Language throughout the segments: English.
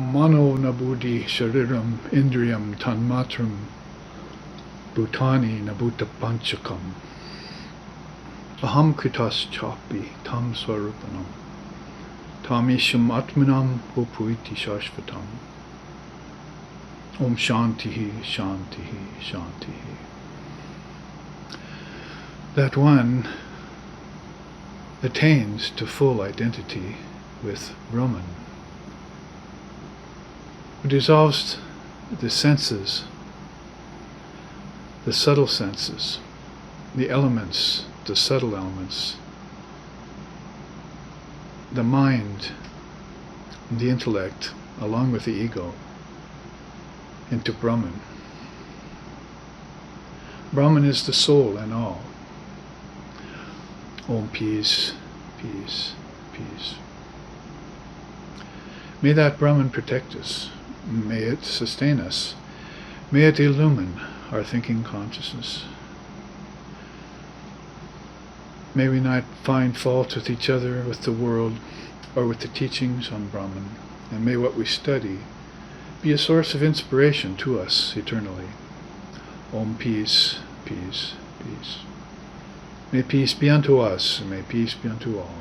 Mano Nabudi Shariram Indriyam Tanmatram Bhutani Nabuta Panchakam Aham Kritas Chapi Tam Swarupanam Tamisham Atmanam Upuiti Shashvatam Om Shantihi Shantihi Shantihi. That one attains to full identity with Brahman, who dissolves the senses, the subtle senses, the elements, the subtle elements, the mind, the intellect, along with the ego, into Brahman. Brahman is the soul in all. Om, peace, peace, peace. May that Brahman protect us. May it sustain us. May it illumine our thinking consciousness. May we not find fault with each other, with the world, or with the teachings on Brahman. And may what we study be a source of inspiration to us eternally. Om, peace, peace, peace. May peace be unto us, and may peace be unto all.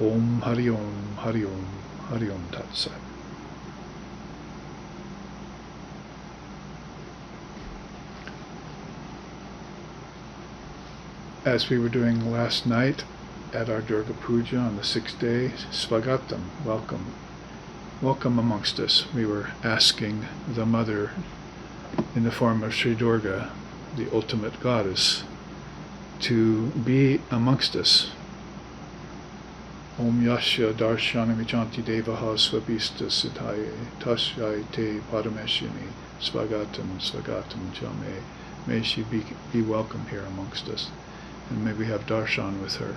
Om Hari Om, Hari Om, Hari Om Tat Sat. As we were doing last night at our Durga Puja on the 6th day, Svagatam, welcome. Welcome amongst us. We were asking the Mother in the form of Sri Durga, the ultimate goddess, to be amongst us. Om Yasya Darshanam Vichanti Devaha Svabhista Siddhaye Tashyai Te Parameshini Svagatam Svagatam Jame. May she be welcome here amongst us, and may we have darshan with her.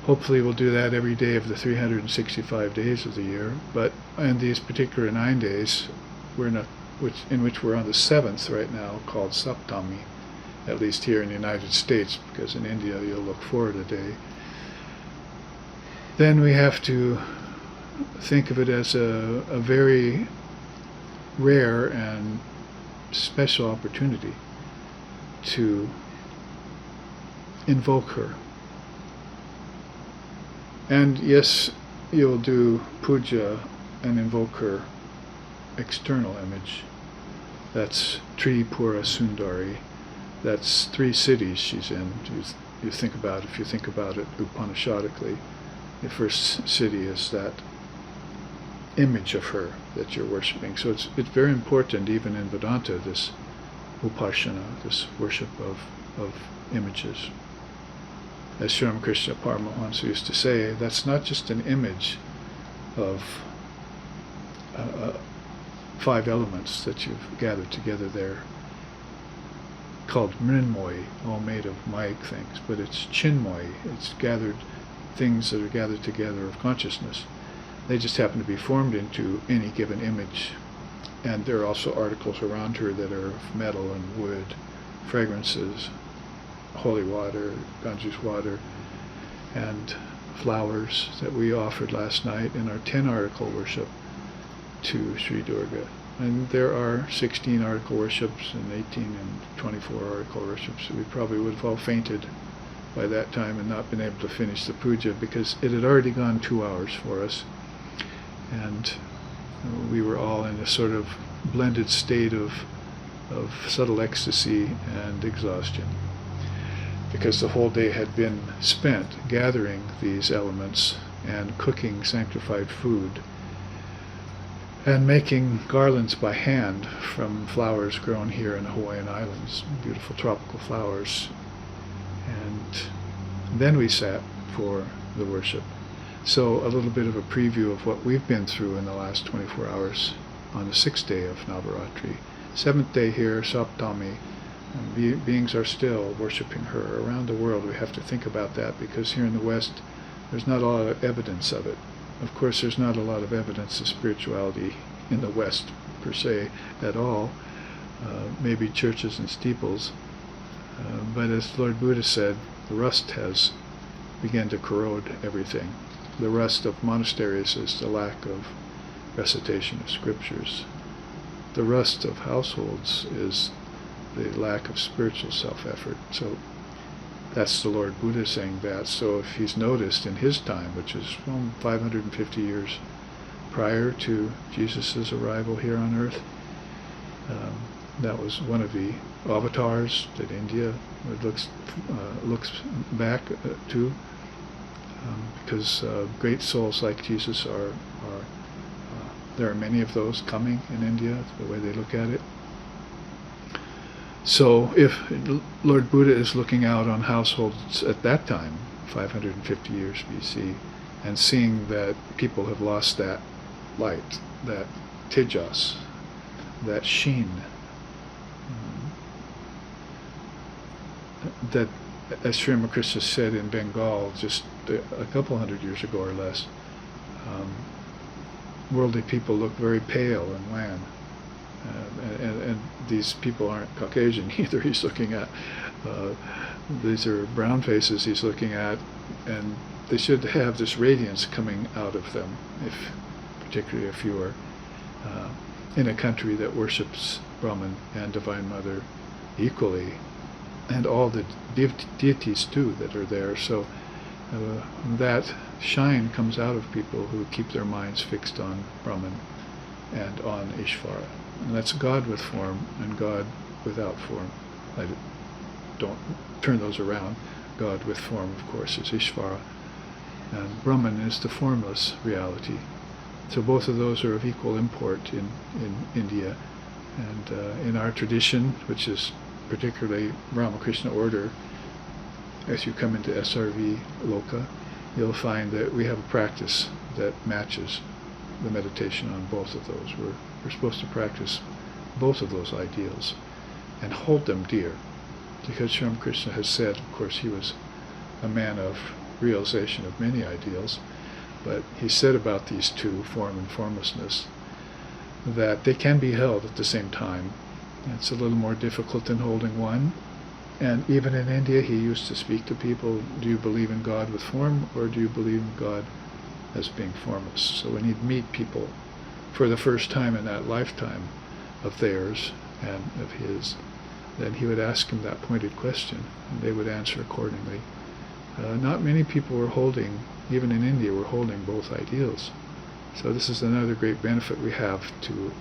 Hopefully we'll do that every day of the 365 days of the year, but in these particular 9 days, in which we're on the 7th right now, called Saptami, at least here in the United States, because in India you'll look forward a day. Then we have to think of it as a very rare and special opportunity to invoke her. And yes, you'll do puja and invoke her external image. That's Tripura Sundari. That's 3 cities she's in. You think about it, if you think about it Upanishadically, the first city is that image of her that you're worshipping. So it's very important, even in Vedanta, this upasana, this worship of images. As Sri Ramakrishna Paramahansa used to say, that's not just an image of 5 elements that you've gathered together there, called mrinmoy, all made of Maya things, but it's chinmoy, it's things that are gathered together of consciousness. They just happen to be formed into any given image. And there are also articles around her that are of metal and wood, fragrances, holy water, Ganges water, and flowers that we offered last night in our 10-article worship to Sri Durga. And there are 16 article worships and 18 and 24 article worships. We probably would have all fainted by that time and not been able to finish the puja, because it had already gone 2 hours for us. And we were all in a sort of blended state of subtle ecstasy and exhaustion, because the whole day had been spent gathering these elements and cooking sanctified food and making garlands by hand from flowers grown here in the Hawaiian Islands, beautiful tropical flowers. And then we sat for the worship. So a little bit of a preview of what we've been through in the last 24 hours on the 6th day of Navaratri. 7th day here, Saptami, beings are still worshipping her around the world. We have to think about that, because here in the West there's not a lot of evidence of it. Of course, there's not a lot of evidence of spirituality in the West per se at all. Maybe churches and steeples. But as Lord Buddha said, the rust has begun to corrode everything. The rust of monasteries is the lack of recitation of scriptures. The rust of households is the lack of spiritual self-effort. So that's the Lord Buddha saying that. So if he's noticed in his time, which is 550 years prior to Jesus' arrival here on earth, that was one of the avatars that India looks back to, because great souls like Jesus are there are many of those coming in India, the way they look at it. So if Lord Buddha is looking out on households at that time, 550 years BC, and seeing that people have lost that light, that tejas, that sheen, that, as Sri Ramakrishna said in Bengal just a couple hundred years ago or less, worldly people look very pale and wan. And these people aren't Caucasian either he's looking at. These are brown faces he's looking at, and they should have this radiance coming out of them, particularly if you are in a country that worships Brahman and Divine Mother equally, and all the deities too that are there. So that shine comes out of people who keep their minds fixed on Brahman and on Ishvara. And that's God with form and God without form. I don't turn those around. God with form, of course, is Ishvara, and Brahman is the formless reality. So both of those are of equal import in India. And in our tradition, which is particularly Ramakrishna order, as you come into SRV Loka, you'll find that we have a practice that matches the meditation on both of those. We're supposed to practice both of those ideals and hold them dear, because Sri Ramakrishna has said, of course, he was a man of realization of many ideals, but he said about these two, form and formlessness, that they can be held at the same time. It's a little more difficult than holding one. And even in India, he used to speak to people, do you believe in God with form, or do you believe in God as being formless? So when he'd meet people for the first time in that lifetime of theirs and of his, then he would ask them that pointed question, and they would answer accordingly. Not many people were holding, even in India, were holding both ideals. So this is another great benefit we have to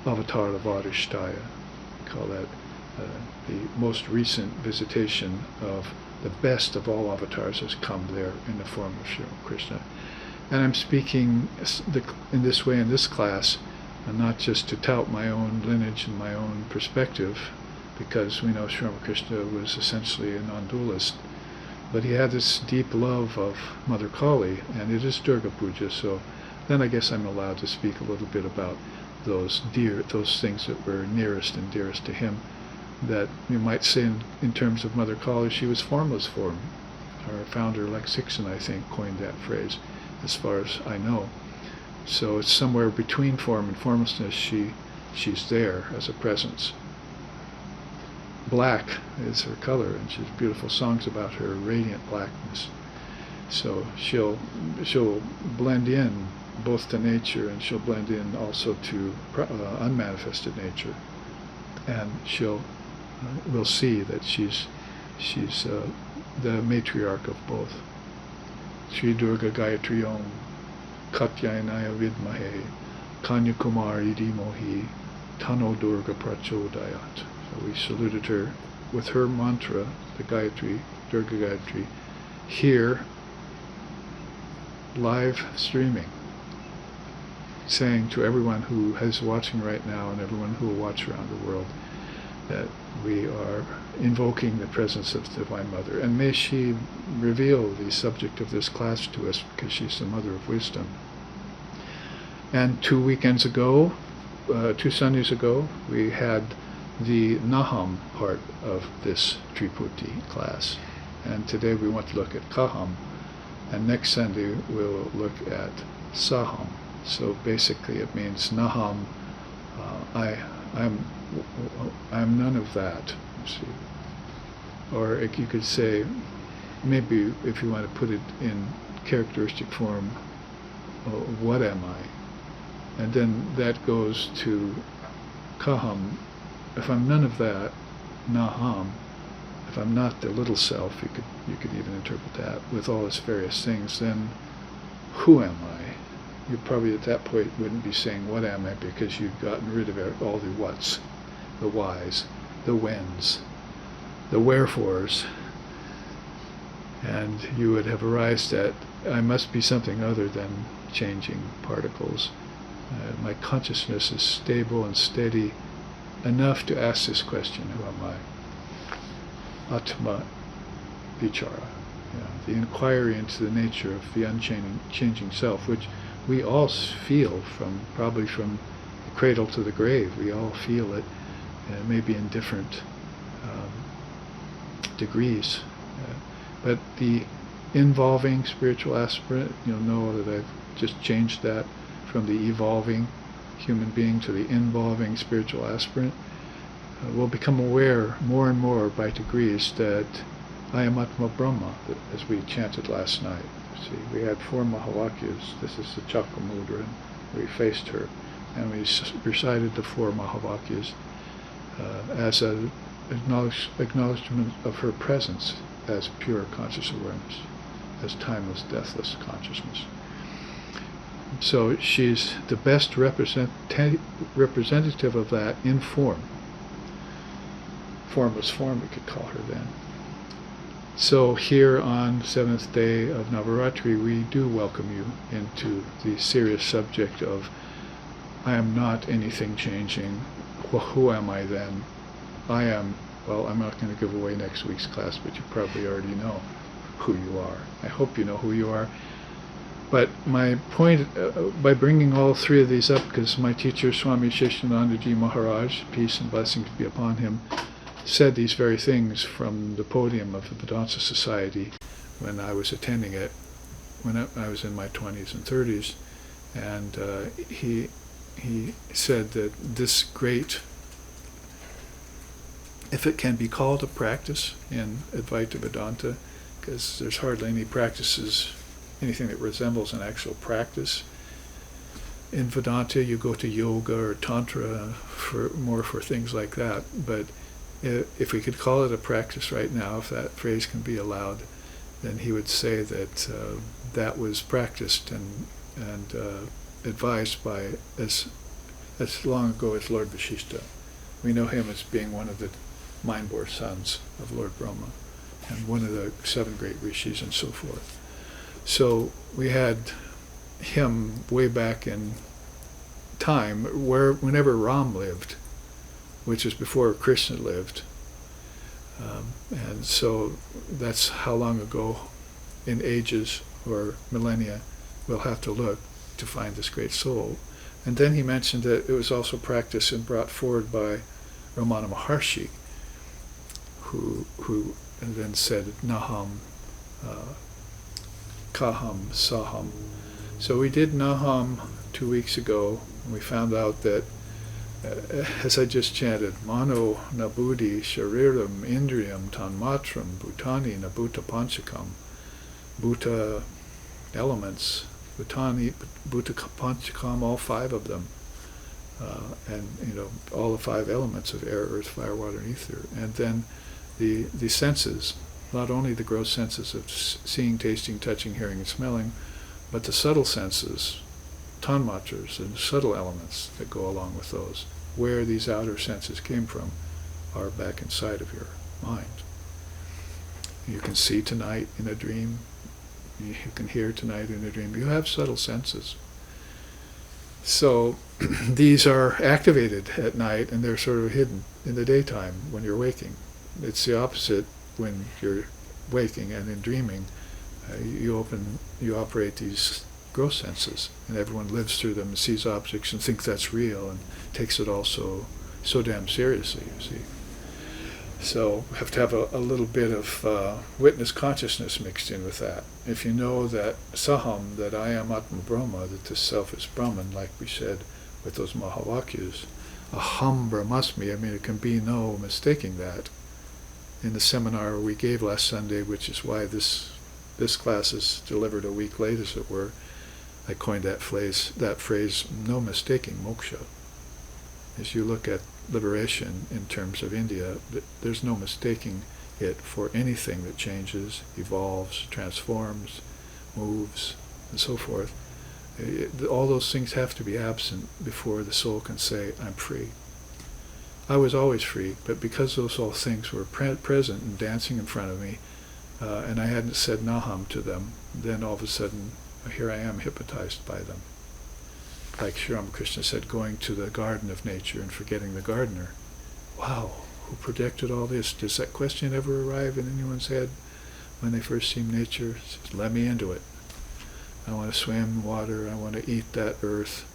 Avatar of Adhishtaya. Call that the most recent visitation of the best of all avatars has come there in the form of Sri Krishna. And I'm speaking in this way in this class, and not just to tout my own lineage and my own perspective, because we know Sri Krishna was essentially a non-dualist, but he had this deep love of Mother Kali, and it is Durga Puja, so then I guess I'm allowed to speak a little bit about those things that were nearest and dearest to him, that you might say in terms of Mother Kali, she was formless form. Our founder, Lexixon, I think, coined that phrase, as far as I know. So it's somewhere between form and formlessness, she's there as a presence. Black is her color, and she has beautiful songs about her radiant blackness. So she'll blend in both to nature, and she'll blend in also to unmanifested nature, and we'll see that she's the matriarch of both. Sri Durga Gayatri Om Katyayanaya Vidmahe Kanyakumari Dhimohi Tano Durga Prachodayat. So we saluted her with her mantra, the Gayatri, Durga Gayatri, here, live streaming, saying to everyone who is watching right now and everyone who will watch around the world that we are invoking the presence of the Divine Mother. And may she reveal the subject of this class to us, because she's the Mother of Wisdom. And 2 weekends ago, 2 Sundays ago, we had the Naham part of this Triputi class. And today we want to look at Kaham. And next Sunday we'll look at Saham. So basically it means Naham, I'm none of that, you see. Or you could say, maybe if you want to put it in characteristic form, what am I? And then that goes to Kaham. If I'm none of that, Naham, if I'm not the little self, you could even interpret that with all its various things, then who am I? You probably at that point wouldn't be saying what am I, because you've gotten rid of all the whats, the whys, the whens, the wherefores, and you would have arisen at I must be something other than changing particles. My consciousness is stable and steady enough to ask this question, who am I? Atma Vichara, the inquiry into the nature of the unchanging self, which we all feel probably from the cradle to the grave. We all feel it, maybe in different degrees. But the involving spiritual aspirant, you'll know that I've just changed that from the evolving human being to the involving spiritual aspirant. Will become aware more and more by degrees that I am Atma Brahma, as we chanted last night. See, we had 4 Mahavakyas. This is the Chakamudra, and we faced her, and we recited the 4 Mahavakyas as an acknowledgement of her presence as pure conscious awareness, as timeless, deathless consciousness. So she's the best representative of that in form. Formless form, we could call her then. So here on the 7th day of Navaratri, we do welcome you into the serious subject of I am not anything changing. Well, who am I then? I am, well, I'm not going to give away next week's class, but you probably already know who you are. I hope you know who you are. But my point, by bringing all 3 of these up, because my teacher, Swami Sheshanandaji Maharaj, peace and blessings be upon him, said these very things from the podium of the Vedanta Society when I was attending it, when I was in my 20s and 30s. And he said that this great, if it can be called a practice in Advaita Vedanta, because there's hardly any practices, anything that resembles an actual practice. In Vedanta, you go to yoga or tantra for things like that. But if we could call it a practice right now, if that phrase can be allowed, then he would say that that was practiced and advised by as long ago as Lord Vashishta. We know him as being one of the mind-bore sons of Lord Brahma and one of the 7 great rishis and so forth. So we had him way back in time, whenever Ram lived, which is before Krishna lived. And so that's how long ago in ages or millennia we'll have to look to find this great soul. And then he mentioned that it was also practiced and brought forward by Ramana Maharshi, who then said Naham, Kaham, Saham. So we did Naham 2 weeks ago, and we found out that, as I just chanted, Mano Nabudi Shariram Indriyam Tanmatram Bhutani Nabuta Panchakam, Bhuta elements, Bhutani, Bhuta Panchakam, all 5 of them, and all the 5 elements of air, earth, fire, water, and ether, and then the senses. Not only the gross senses of seeing, tasting, touching, hearing, and smelling, but the subtle senses, tanmatras, and subtle elements that go along with those. Where these outer senses came from are back inside of your mind. You can see tonight in a dream. You can hear tonight in a dream. You have subtle senses. So these are activated at night, and they're sort of hidden in the daytime when you're waking. It's the opposite when you're waking, and in dreaming, you operate these gross senses, and everyone lives through them and sees objects and thinks that's real and takes it all so damn seriously, you see. So we have to have a little bit of witness consciousness mixed in with that. If you know that Saham, that I am Atma Brahma, that this self is Brahman, like we said with those Mahavakyas, Aham Brahmasmi, it can be no mistaking that. In the seminar we gave last Sunday, which is why this class is delivered a week late, as it were, I coined that phrase, no mistaking moksha. As you look at liberation in terms of India, there's no mistaking it for anything that changes, evolves, transforms, moves, and so forth. All those things have to be absent before the soul can say, I'm free. I was always free, but because those all things were present and dancing in front of me, and I hadn't said Naham to them, then all of a sudden, here I am hypnotized by them. Like Sri Ramakrishna said, going to the garden of nature and forgetting the gardener. Wow, who projected all this? Does that question ever arrive in anyone's head when they first see nature? It says, let me into it. I want to swim in water. I want to eat that earth.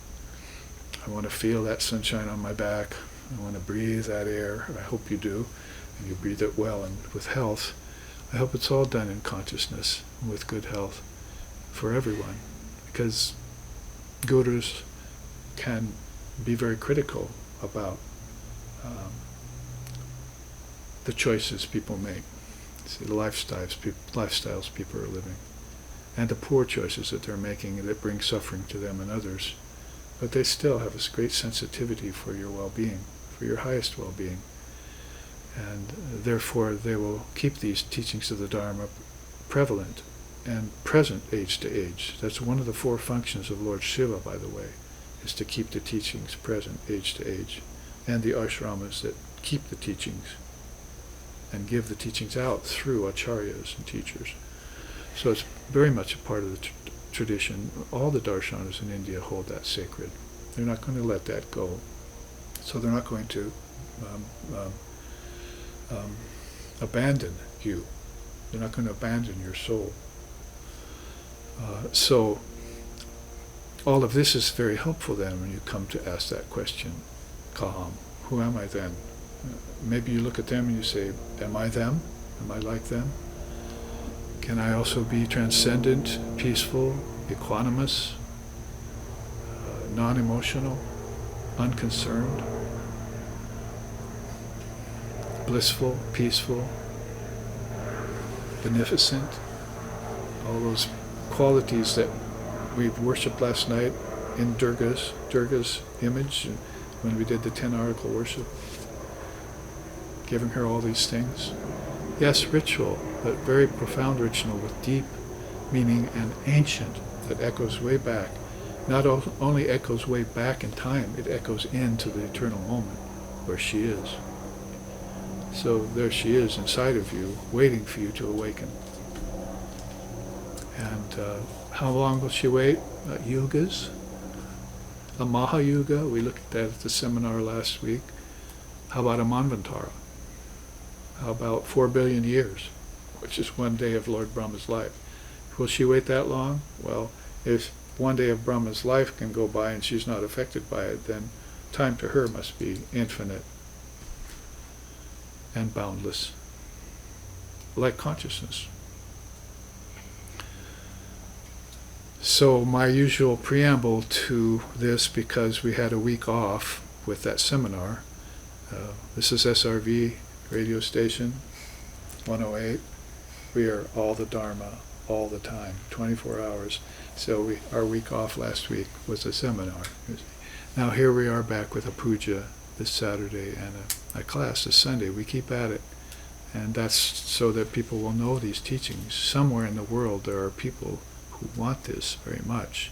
I want to feel that sunshine on my back. I want to breathe that air. I hope you do, and you breathe it well and with health. I hope it's all done in consciousness and with good health for everyone, because gurus can be very critical about the choices people make, see, the lifestyles people are living, and the poor choices that they're making that bring suffering to them and others. But they still have a great sensitivity for your well-being, for your highest well-being. And therefore they will keep these teachings of the Dharma prevalent and present age to age. That's one of the 4 functions of Lord Shiva, by the way, is to keep the teachings present age to age, and the ashramas that keep the teachings and give the teachings out through acharyas and teachers. So it's very much a part of the tradition. All the darshanas in India hold that sacred. They're not going to let that go. So they're not going to abandon you. They're not going to abandon your soul. So all of this is very helpful then when you come to ask that question, Kaham, who am I then? Maybe you look at them and you say, am I them? Am I like them? Can I also be transcendent, peaceful, equanimous, non-emotional, unconcerned, blissful, peaceful, beneficent? All those qualities that we've worshipped last night in Durga's image, when we did the 10 article worship, giving her all these things. Yes, ritual, but very profound ritual with deep meaning and ancient that echoes way back. Not only echoes way back in time, it echoes into the eternal moment where she is. So there she is inside of you, waiting for you to awaken. And how long will she wait? Yugas? A Mahayuga? We looked at that at the seminar last week. How about a Manvantara? How about 4 billion years, which is one day of Lord Brahma's life? Will she wait that long? Well, if one day of Brahma's life can go by and she's not affected by it, then time to her must be infinite and boundless, like consciousness. So my usual preamble to this, because we had a week off with that seminar, this is SRV radio station 108. We are all the Dharma all the time, 24 hours. So our week off last week was a seminar. Now here we are back with a puja this Saturday and a class this Sunday. We keep at it. And that's so that people will know these teachings. Somewhere in the world there are people who want this very much.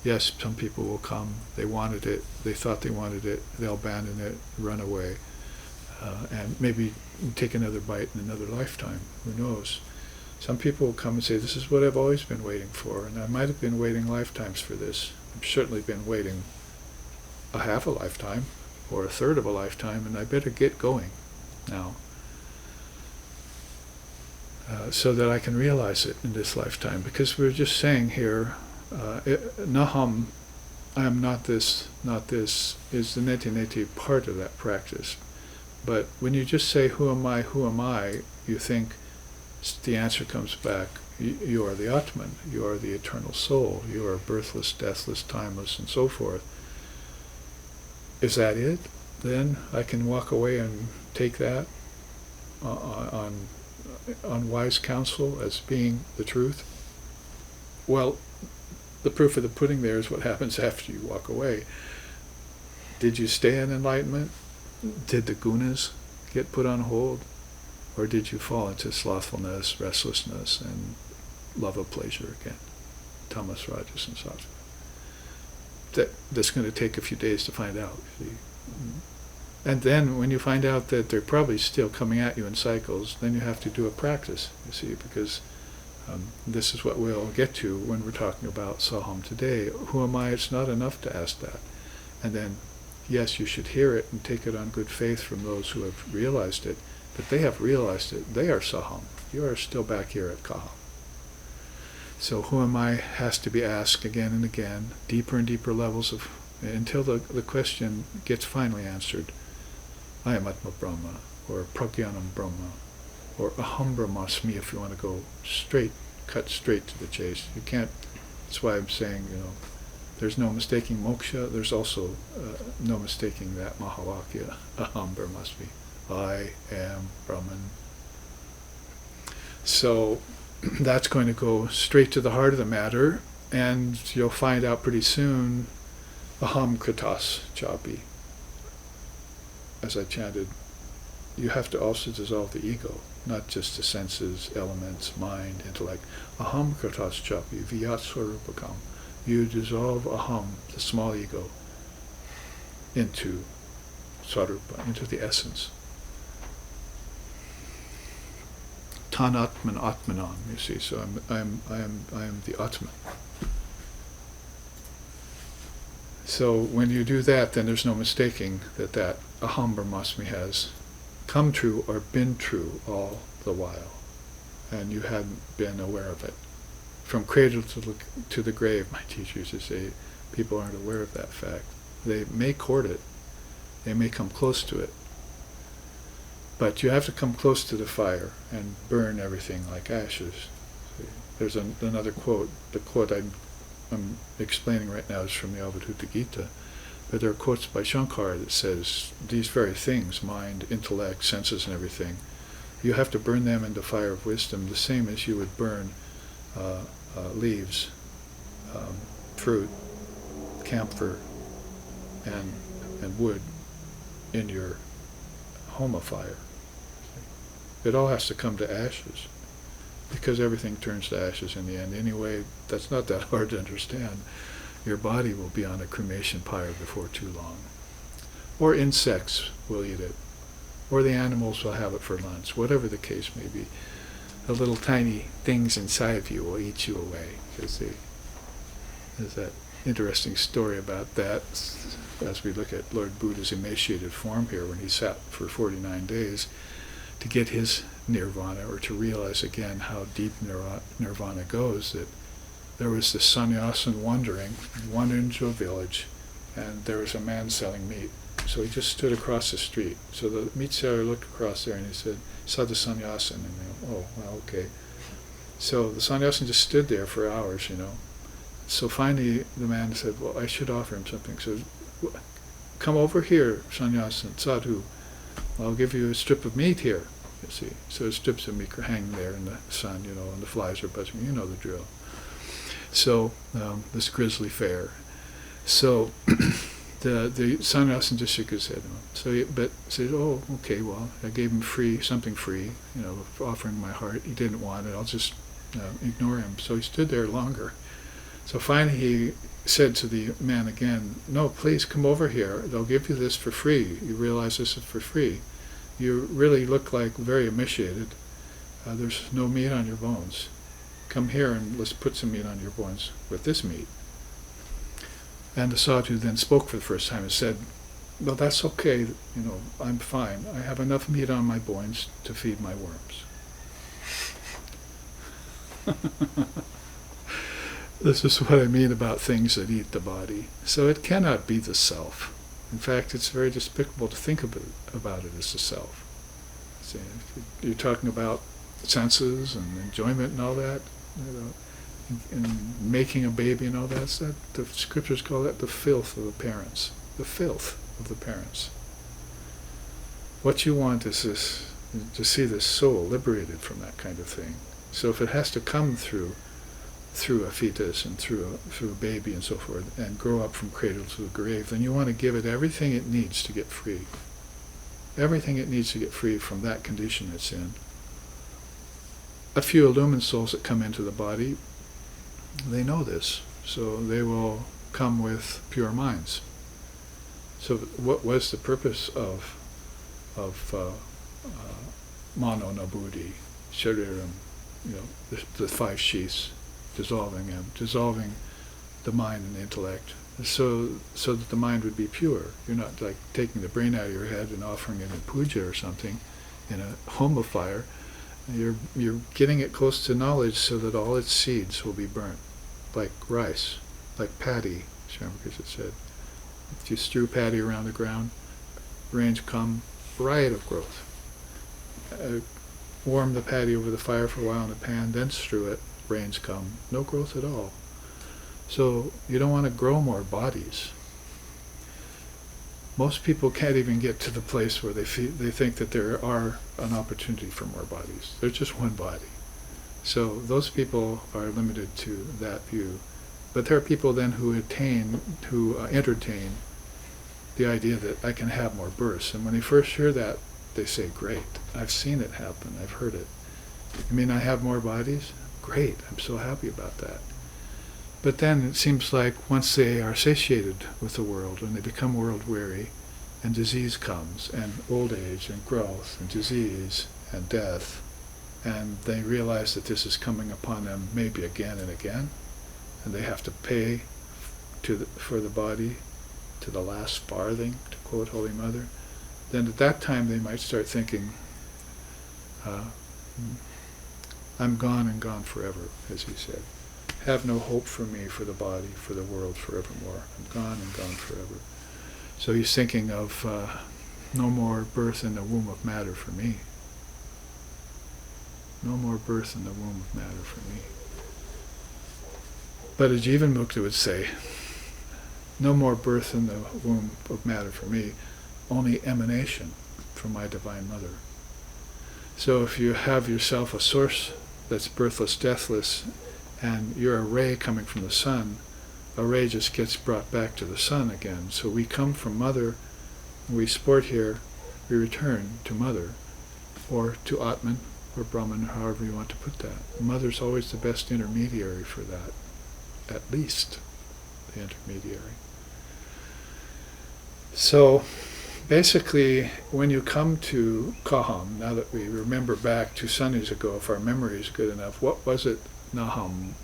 Yes, some people will come, they wanted it, they thought they wanted it, they'll abandon it, run away, and maybe take another bite in another lifetime, who knows. Some people will come and say, this is what I've always been waiting for, and I might have been waiting lifetimes for this. I've certainly been waiting a half a lifetime, or a third of a lifetime, and I better get going now. So that I can realize it in this lifetime. Because we're just saying here, Naham, I am not this, is the Neti-Neti part of that practice. But when you just say, who am I, you think the answer comes back, you are the Atman, you are the eternal soul, you are birthless, deathless, timeless, and so forth. Is that it? Then I can walk away and take that on wise counsel as being the truth? Well, the proof of the pudding there is what happens after you walk away. Did you stay in enlightenment? Did the gunas get put on hold? Or did you fall into slothfulness, restlessness, and love of pleasure again? Tamas, rajas, and sattva. That's going to take a few days to find out. See? And then when you find out that they're probably still coming at you in cycles, then you have to do a practice, you see, because this is what we'll get to when we're talking about Saham today. Who am I? It's not enough to ask that. And then, yes, you should hear it and take it on good faith from those who have realized it, but they have realized it. They are Saham. You are still back here at Kaham. So who am I has to be asked again and again, deeper and deeper levels of, until the question gets finally answered. I am Atma Brahma, or Pragyanam Brahma, or Aham Brahmasmi, if you want to go straight, cut straight to the chase. You can't, that's why I'm saying, there's no mistaking moksha, there's also no mistaking that Mahavakya, Aham Brahmasmi. I am Brahman. So that's going to go straight to the heart of the matter, and you'll find out pretty soon, Aham Kratas Chapi. As I chanted, you have to also dissolve the ego, not just the senses, elements, mind, intellect. Aham Kratas Chapi, Viyat Swarupakam. You dissolve Aham, the small ego, into Swarupa, into the essence. Tanatman Atmanam, you see, so I am the Atman. So when you do that, then there's no mistaking that Aham Brahmasmi has come true or been true all the while, and you hadn't been aware of it. From cradle to the grave, my teacher used to say, people aren't aware of that fact. They may court it, they may come close to it, but you have to come close to the fire and burn everything like ashes. There's another quote. The quote I'm explaining right now is from the Avadhuta Gita, but there are quotes by Shankara that says these very things, mind, intellect, senses, and everything, you have to burn them in the fire of wisdom, the same as you would burn leaves, fruit, camphor, and wood in your homa fire. It all has to come to ashes, because everything turns to ashes in the end. Anyway, that's not that hard to understand. Your body will be on a cremation pyre before too long. Or insects will eat it. Or the animals will have it for lunch. Whatever the case may be. The little tiny things inside of you will eat you away. There's that interesting story about that as we look at Lord Buddha's emaciated form here when he sat for 49 days to get his nirvana, or to realize again how deep nirvana goes, that there was this sannyasin wandering, he wandered into a village, and there was a man selling meat. So he just stood across the street. So the meat seller looked across there and he said, Sadhu sannyasin, and they go, oh, well, okay. So the sannyasin just stood there for hours, So finally the man said, well, I should offer him something. So, come over here, sannyasin, sadhu. I'll give you a strip of meat here, you see. So strips of meat are hanging there in the sun, and the flies are buzzing. You know the drill. So this grisly fare. So the sannyasin just shook his head. So he said, oh, okay, well, I gave him something free, offering my heart. He didn't want it. I'll just ignore him. So he stood there longer. So finally he said to the man again, no, please come over here. They'll give you this for free. You realize this is for free. You really look like very emaciated. There's no meat on your bones. Come here and let's put some meat on your bones with this meat. And the sadhu then spoke for the first time and said, well, that's okay, I'm fine. I have enough meat on my bones to feed my worms. This is what I mean about things that eat the body. So it cannot be the self. In fact, it's very despicable to think about it as the self. See, you're talking about senses and enjoyment and all that, and making a baby and all that. The scriptures call that the filth of the parents. The filth of the parents. What you want is to see this soul liberated from that kind of thing. So if it has to come through through a fetus and through a baby and so forth, and grow up from cradle to the grave, then you want to give it everything it needs to get free. Everything it needs to get free from that condition it's in. A few illumined souls that come into the body, they know this, so they will come with pure minds. So what was the purpose of mano nabudhi, shariram, the five sheaths, dissolving them, dissolving the mind and the intellect, so that the mind would be pure. You're not like taking the brain out of your head and offering it in puja or something, in a home of fire. You're getting it close to knowledge so that all its seeds will be burnt, like rice, like paddy, Shamakarsha said. If you strew paddy around the ground, rains come, riot of growth. Warm the paddy over the fire for a while in a pan, then strew it, rains come, no growth at all. So you don't want to grow more bodies. Most people can't even get to the place where they think that there are an opportunity for more bodies. There's just one body. So those people are limited to that view. But there are people then who entertain the idea that I can have more births. And when they first hear that, they say, great, I've seen it happen, I've heard it. You mean I have more bodies? Great, I'm so happy about that. But then it seems like once they are satiated with the world, and they become world weary, and disease comes, and old age, and growth, and disease, and death, and they realize that this is coming upon them maybe again and again, and they have to pay for the body to the last farthing, to quote Holy Mother, then at that time they might start thinking, I'm gone and gone forever, as he said. Have no hope for me, for the body, for the world forevermore. I'm gone and gone forever. So he's thinking of no more birth in the womb of matter for me. No more birth in the womb of matter for me. But a Jivan Mukta would say, no more birth in the womb of matter for me, only emanation from my Divine Mother. So if you have yourself a source that's birthless, deathless, and you're a ray coming from the sun, a ray just gets brought back to the sun again. So we come from Mother, we sport here, we return to Mother, or to Atman, or Brahman, however you want to put that. Mother's always the best intermediary for that, at least the intermediary. So basically, when you come to Kaham, now that we remember back 2 Sundays ago, if our memory is good enough, what was it, Naham,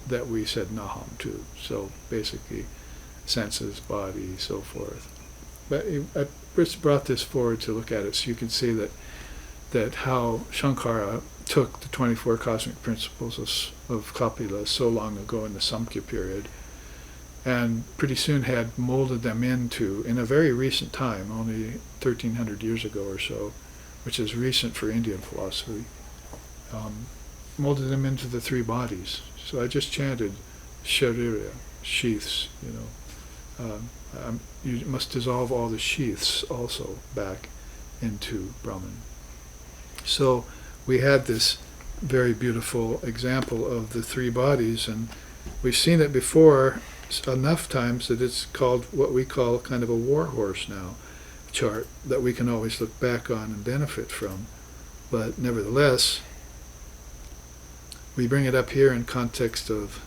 that we said Naham to? So basically, senses, body, so forth. But I first brought this forward to look at it so you can see that how Shankara took the 24 cosmic principles of Kapila so long ago in the Samkhya period, and pretty soon had molded them into, in a very recent time, only 1300 years ago or so, which is recent for Indian philosophy, molded them into the 3 bodies. So I just chanted sharira, sheaths, you must dissolve all the sheaths also back into Brahman. So we had this very beautiful example of the 3 bodies, and we've seen it before enough times that it's called what we call kind of a war horse now chart that we can always look back on and benefit from. But nevertheless, we bring it up here in context of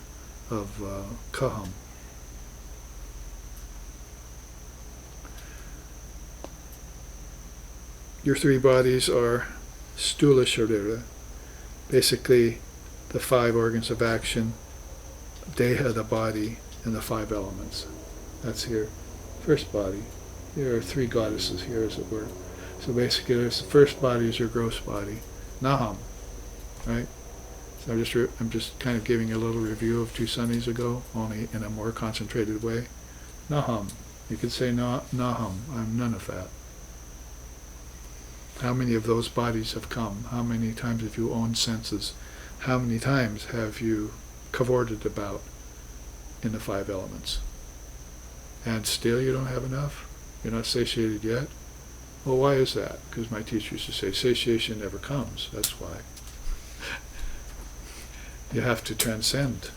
Kaham. Your 3 bodies are stula sharira, basically the 5 organs of action, deha, the body, and the 5 elements. That's here. First body. There are 3 goddesses here, as it were. So basically, the first body is your gross body, Naham, right? So I'm just kind of giving a little review of 2 Sundays ago, only in a more concentrated way. Naham. You could say Naham. I'm none of that. How many of those bodies have come? How many times have you owned senses? How many times have you cavorted about in the 5 elements? And still you don't have enough? You're not satiated yet? Well, why is that? Because my teacher used to say, satiation never comes. That's why. You have to transcend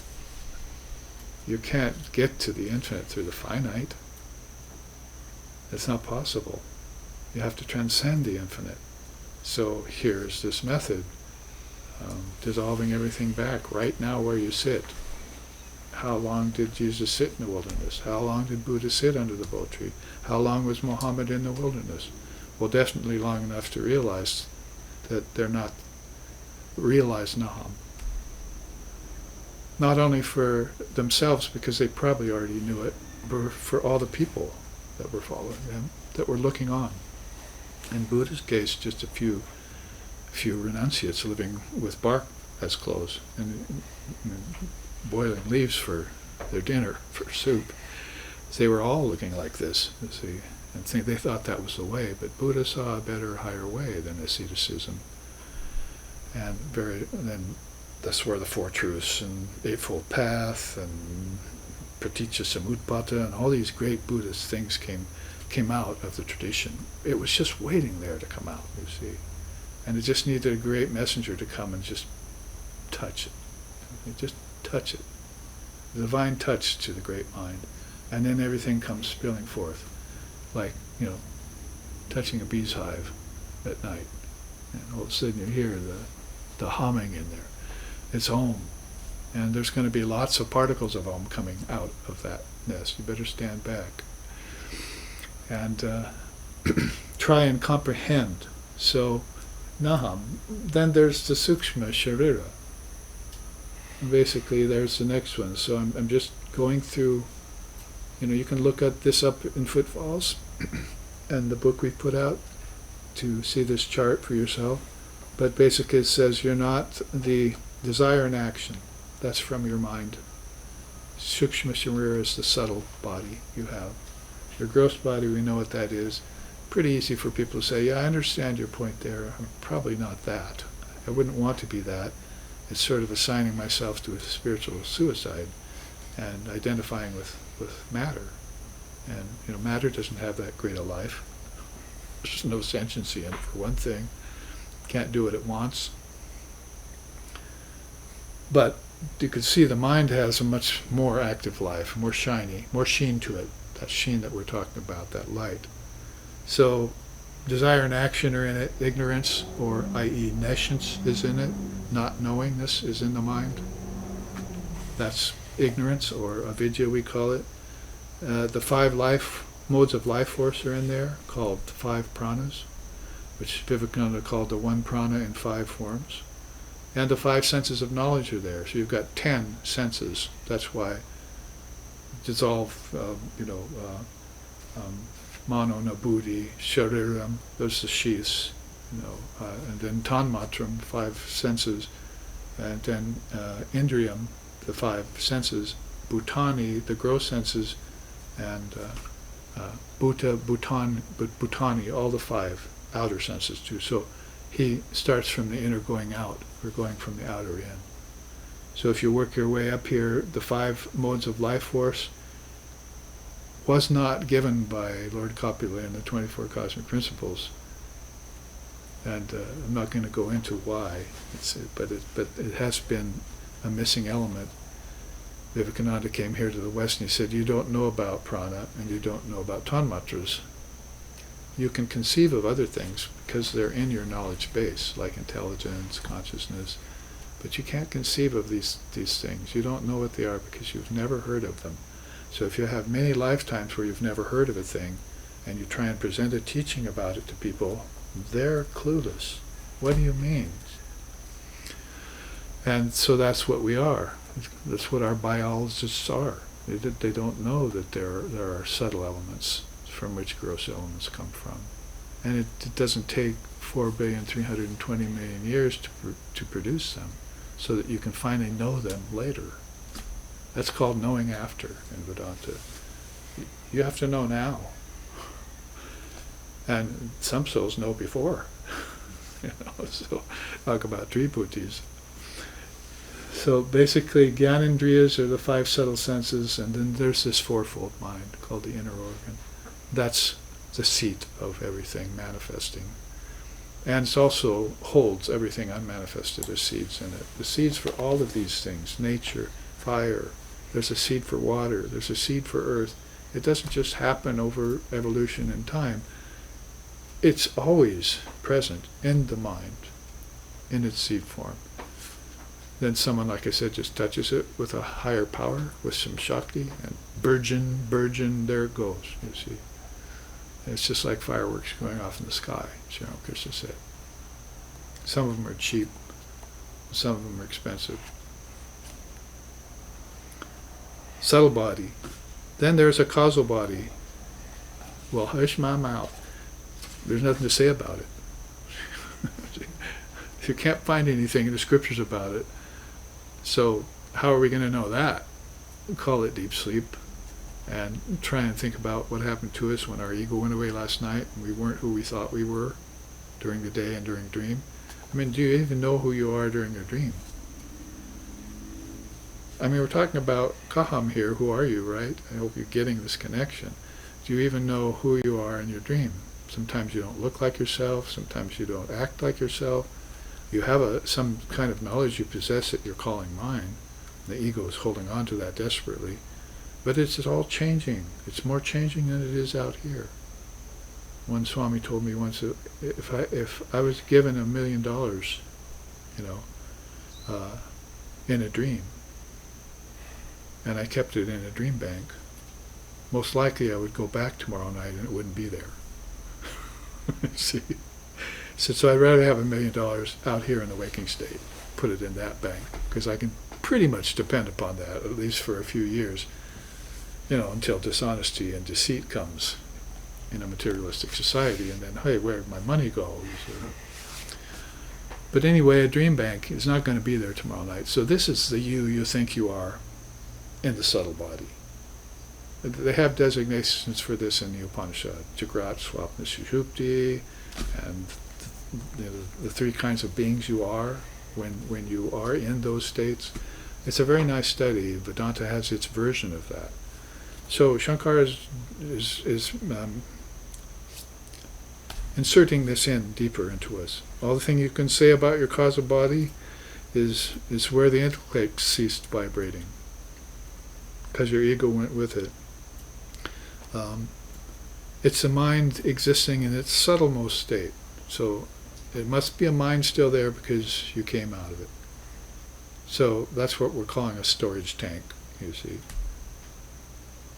You can't get to the infinite through the finite. It's not possible. You have to transcend the infinite. So here's this method, dissolving everything back right now where you sit. How long did Jesus sit in the wilderness? How long did Buddha sit under the bo tree? How long was Muhammad in the wilderness? Well, definitely long enough to realize that they're not realized Naham. Not only for themselves, because they probably already knew it, but for all the people that were following them, that were looking on. In Buddha's case, just a few renunciates living with bark as clothes and boiling leaves for their dinner, for soup. They were all looking like this, you see, and they thought that was the way, but Buddha saw a better, higher way than asceticism. And then that's where the Four Truths and Eightfold Path and Praticca Samutpata and all these great Buddhist things came out of the tradition. It was just waiting there to come out, you see. And it just needed a great messenger to come and just touch it. Just touch it. The divine touch to the great mind. And then everything comes spilling forth, like, touching a bee's hive at night. And all of a sudden you hear the humming in there. It's Om. And there's going to be lots of particles of Om coming out of that nest. You better stand back. And try and comprehend. So, Naham. Then there's the Sukshma Sharira. And basically, there's the next one. So I'm just going through, you can look at this up in Footfalls and the book we put out to see this chart for yourself. But basically it says you're not the desire and action. That's from your mind. Sukshma Sharira is the subtle body you have. Your gross body, we know what that is. Pretty easy for people to say, yeah, I understand your point there. I'm probably not that. I wouldn't want to be that. It's sort of assigning myself to a spiritual suicide and identifying with matter. And, matter doesn't have that great a life. There's no sentiency in it, for one thing. Can't do what it wants. But you can see the mind has a much more active life, more shiny, more sheen to it. That sheen that we're talking about, that light. So desire and action are in it. Ignorance, or i.e. nescience, is in it. Not knowingness is in the mind. That's ignorance, or avidya we call it. The 5 modes of life force are in there, called 5 pranas, which Vivekananda called the 1 prana in 5 forms. And the 5 senses of knowledge are there. So you've got 10 senses. That's why dissolve, mano na buddhi, shariram, those are the sheaths, and then tanmatram, 5 senses, and then indriyam, the 5 senses, bhutani, the gross senses, and bhutani, all the 5 outer senses too. So he starts from the inner going out. We're going from the outer in. So if you work your way up here, the 5 modes of life force was not given by Lord Kapila in the 24 Cosmic Principles. And I'm not going to go into why, but it has been a missing element. Vivekananda came here to the West and he said, you don't know about prana and you don't know about tanmatras. You can conceive of other things because they're in your knowledge base, like intelligence, consciousness, but you can't conceive of these things. You don't know what they are because you've never heard of them. So if you have many lifetimes where you've never heard of a thing, and you try and present a teaching about it to people, they're clueless. What do you mean? And so that's what we are. That's what our biologists are. They don't know that there are subtle elements from which gross elements come from. And it doesn't take 4,320,000,000 years to produce them, so that you can finally know them later. That's called knowing after in Vedanta. You have to know now. And some souls know before. So talk about Triputis. So basically, Gyanendriyas are the 5 subtle senses, and then there's this 4-fold mind called the inner organ. That's the seat of everything manifesting. And it also holds everything unmanifested as seeds in it. The seeds for all of these things, nature, fire, there's a seed for water, there's a seed for earth. It doesn't just happen over evolution and time. It's always present in the mind, in its seed form. Then someone, like I said, just touches it with a higher power, with some Shakti, and burgeon, there it goes, you see. And it's just like fireworks going off in the sky, as Krishna said. Some of them are cheap, some of them are expensive. Subtle body. Then there's a causal body. Well, hush my mouth. There's nothing to say about it. You can't find anything in the scriptures about it. So how are we going to know that? Call it deep sleep and try and think about what happened to us when our ego went away last night and we weren't who we thought we were during the day and during dream. I mean, do you even know who you are during your dream? I mean, we're talking about Kaham here. Who are you, right? I hope you're getting this connection. Do you even know who you are in your dream? Sometimes you don't look like yourself. Sometimes you don't act like yourself. You have some kind of knowledge you possess that you're calling mind. The ego is holding on to that desperately. But it's all changing. It's more changing than it is out here. One Swami told me once that if I was given $1 million, in a dream, and I kept it in a dream bank, most likely I would go back tomorrow night and it wouldn't be there. See? So I'd rather have $1 million out here in the waking state, put it in that bank, because I can pretty much depend upon that, at least for a few years, until dishonesty and deceit comes in a materialistic society, and then, hey, where'd my money go? But anyway, a dream bank is not going to be there tomorrow night. So this is the you think you are in the subtle body. They have designations for this in the Upanishad, Jagrat, Swapna, Sushupti, and the three kinds of beings you are when you are in those states. It's a very nice study. Vedanta has its version of that. So Shankara is inserting this in deeper into us. All the thing you can say about your causal body is where the intellect ceased vibrating, because your ego went with it. It's a mind existing in its subtlemost state. So it must be a mind still there because you came out of it. So that's what we're calling a storage tank, you see.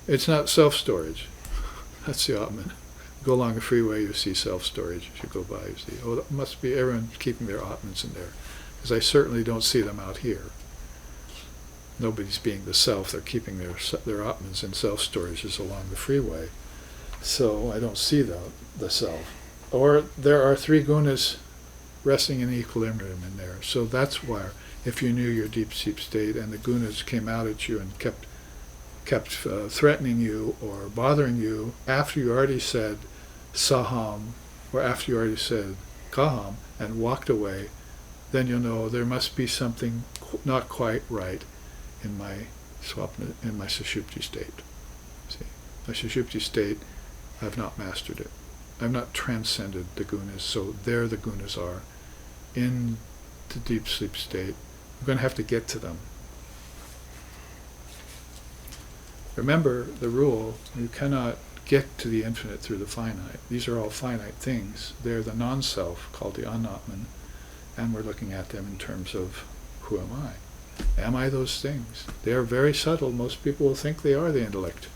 It's not self-storage. That's the Atman. Go along a freeway, you see self-storage as you go by. You see, it must be everyone keeping their Atmans in there, because I certainly don't see them out here. Nobody's being the self. They're keeping their Atmans in self-storages along the freeway. So I don't see the self. Or there are three gunas resting in equilibrium in there. So that's why, if you knew your deep sleep state and the gunas came out at you and kept threatening you or bothering you after you already said Saham, or after you already said Kaham and walked away, then you'll know there must be something not quite right in my swapna, in my sushupti state. See, my sushupti state, I've not mastered it. I've not transcended the gunas, so there the gunas are. In the deep sleep state, I'm going to have to get to them. Remember the rule, you cannot get to the infinite through the finite. These are all finite things. They're the non-self, called the anatman, and we're looking at them in terms of, who am I? Am I those things? They are very subtle. Most people will think they are the intellect.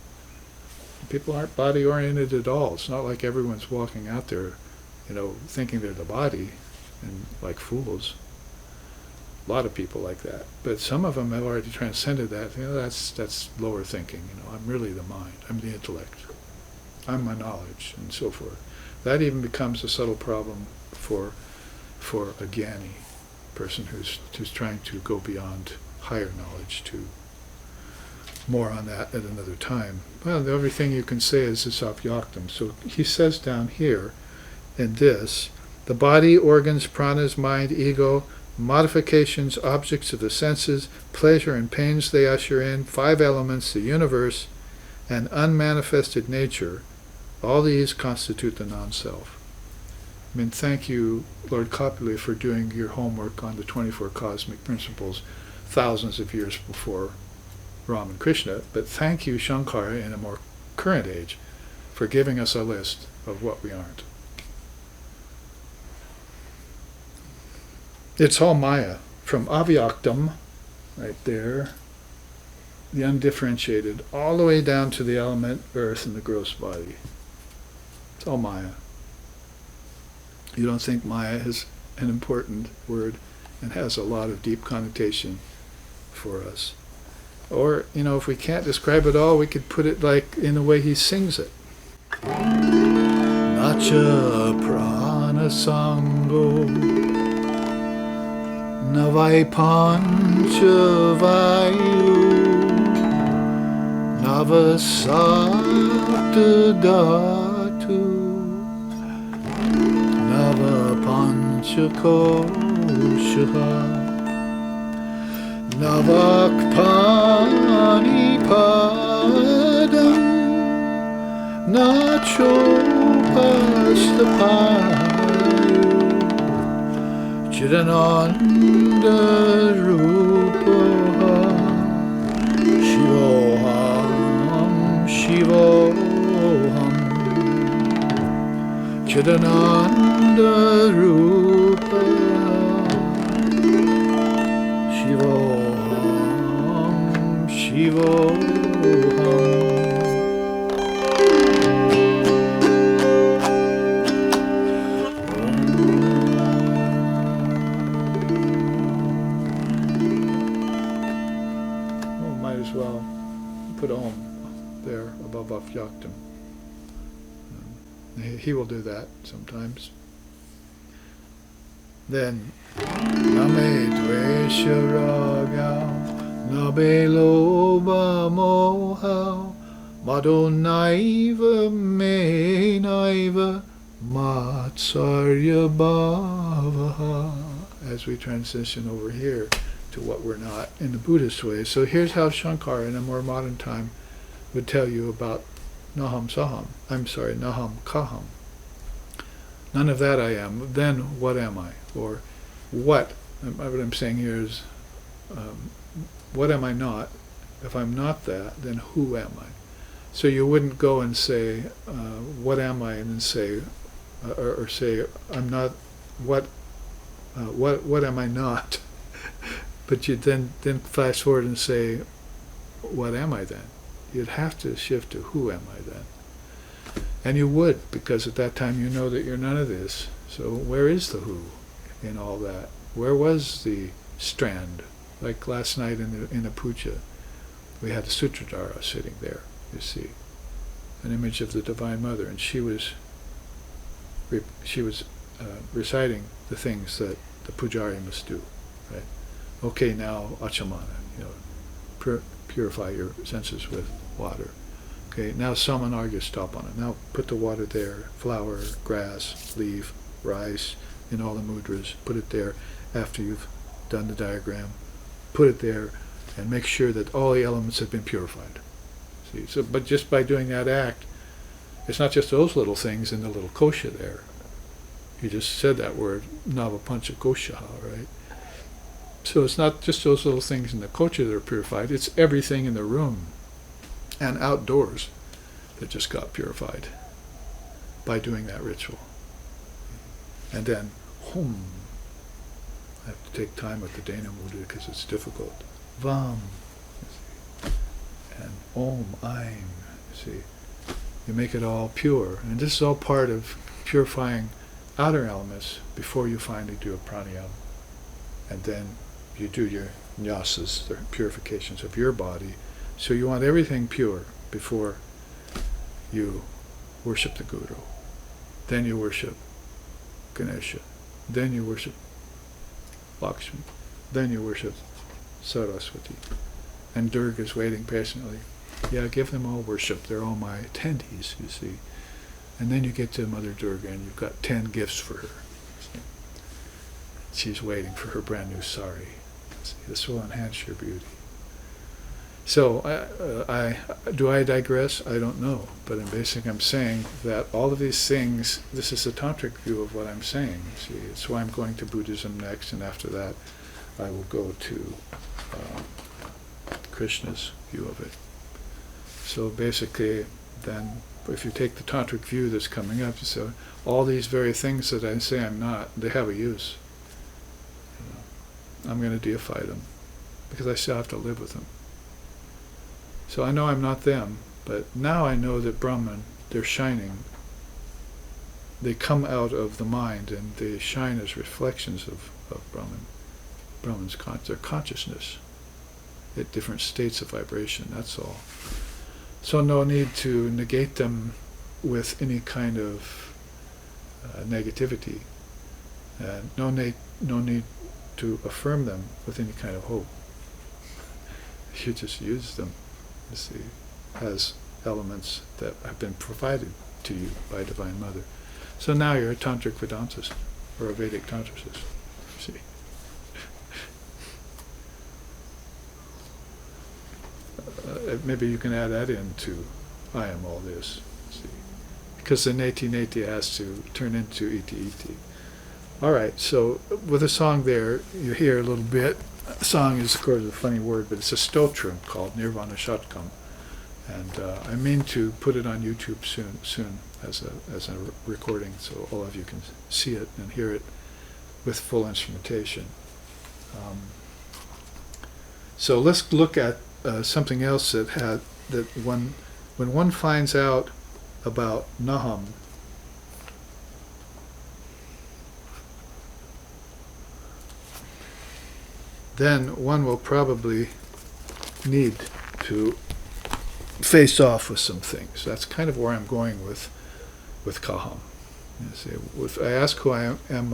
People aren't body-oriented at all. It's not like everyone's walking out there, thinking they're the body, and like fools. A lot of people like that. But some of them have already transcended that. That's lower thinking. I'm really the mind. I'm the intellect. I'm my knowledge, and so forth. That even becomes a subtle problem for a jnani, person who's trying to go beyond higher knowledge to more on that at another time. Well, the only thing you can say is this apyaktam. So he says down here in this, the body, organs, pranas, mind, ego, modifications, objects of the senses, pleasure and pains they usher in, 5 elements, the universe, and unmanifested nature, all these constitute the non-self. I mean, thank you, Lord Kapila, for doing your homework on the 24 cosmic principles thousands of years before Ram and Krishna, but thank you, Shankara, in a more current age, for giving us a list of what we aren't. It's all Maya, from avyaktam, right there, the undifferentiated, all the way down to the element earth and the gross body. It's all Maya. You don't think Maya is an important word and has a lot of deep connotation for us. Or, if we can't describe it all, we could put it like in the way he sings it. Nacha prana sango navai pancha vayu navasata dhatu nava pancha koshaha navakpani padam nacho pastapayu chidananda rupaha shivoham shivoham chidananda rupaha shivoham shivoham. Put Om there above Afyaktam. He will do that sometimes. Then Name Dvesha Raga Nabe Loba Moha Mado Naiva Me Naiva Matsarya Bhavaha, as we transition over here to what we're not in the Buddhist way. So here's how Shankara in a more modern time would tell you about Naham Saham. Naham Kaham. None of that I am. Then what am I? Or what I'm saying here is, what am I not? If I'm not that, then who am I? So you wouldn't go and say, what am I? And then say, or say, I'm not, what am I not? But you then flash forward and say, what am I then? You'd have to shift to who am I then? And you would, because at that time you know that you're none of this. So where is the who in all that? Where was the strand? Like last night in the puja, we had the Sutradhara sitting there, you see, an image of the Divine Mother, and she was reciting the things that the pujari must do, right? Okay, now achamana, purify your senses with water. Okay, now samanargya, stop on it. Now put the water there, flower, grass, leaf, rice, in all the mudras. Put it there after you've done the diagram. Put it there and make sure that all the elements have been purified. See, so but just by doing that act, it's not just those little things in the little kosha there. You just said that word, navapancha koshaha, right? So it's not just those little things in the kosha that are purified, it's everything in the room and outdoors that just got purified by doing that ritual. And then, hum. I have to take time with the Dana mudra because it's difficult. Vam. And om, aim. See, you make it all pure. And this is all part of purifying outer elements before you finally do a pranayama. And then you do your nyasas, the purifications of your body. So you want everything pure before you worship the Guru. Then you worship Ganesha. Then you worship Lakshmi. Then you worship Saraswati. And Durga is waiting patiently. Yeah, give them all worship. They're all my attendees, you see. And then you get to Mother Durga and you've got 10 gifts for her. See? She's waiting for her brand new sari. See? This will enhance your beauty. So, do I digress? I don't know. But in basic, I'm saying that all of these things, this is a tantric view of what I'm saying. See, it's why I'm going to Buddhism next, and after that, I will go to Krishna's view of it. So basically, then, if you take the tantric view that's coming up, you say, all these very things that I say I'm not, they have a use. I'm going to deify them, because I still have to live with them. So I know I'm not them, but now I know that Brahman, they're shining. They come out of the mind, and they shine as reflections of Brahman. Brahman's their consciousness at different states of vibration, that's all. So no need to negate them with any kind of negativity. No need to affirm them with any kind of hope. You just use them, you see, as elements that have been provided to you by Divine Mother. So now you're a Tantric Vedantist, or a Vedic Tantricist, see. Maybe you can add that into I am all this, see. Because the Neti-Neti has to turn into iti-iti. All right, so with a song there, you hear a little bit. Song is, of course, a funny word, but it's a stotra called Nirvana Shatkam. And I mean to put it on YouTube soon as a recording, so all of you can see it and hear it with full instrumentation. So let's look at something else that when one finds out about Naham, then one will probably need to face off with some things. That's kind of where I'm going with Kaham. You see, if I ask who I am,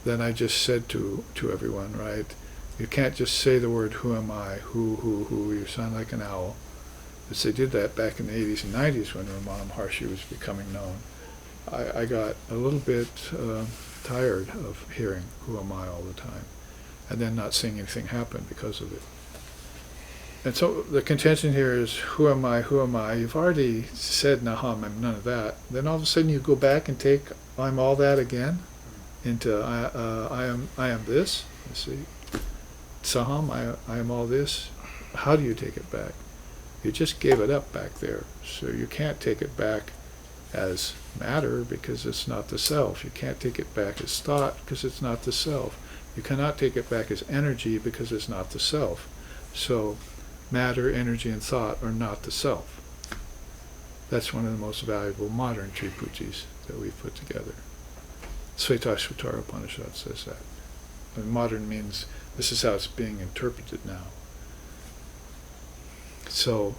then I just said to everyone, right? You can't just say the word who am I, who, you sound like an owl. Because they did that back in the 80s and 90s when Ramana Maharshi was becoming known. I got a little bit tired of hearing who am I all the time, and then not seeing anything happen because of it. And so the contention here is, who am I, who am I? You've already said Naham, I'm none of that. Then all of a sudden you go back and take I'm all that again into I am this, you see. Saham, I am all this. How do you take it back? You just gave it up back there. So you can't take it back as matter because it's not the self. You can't take it back as thought because it's not the self. You cannot take it back as energy because it's not the self. So matter, energy, and thought are not the self. That's one of the most valuable modern Tripujis that we've put together. Svetasvatara Upanishad says that. And modern means this is how it's being interpreted now. So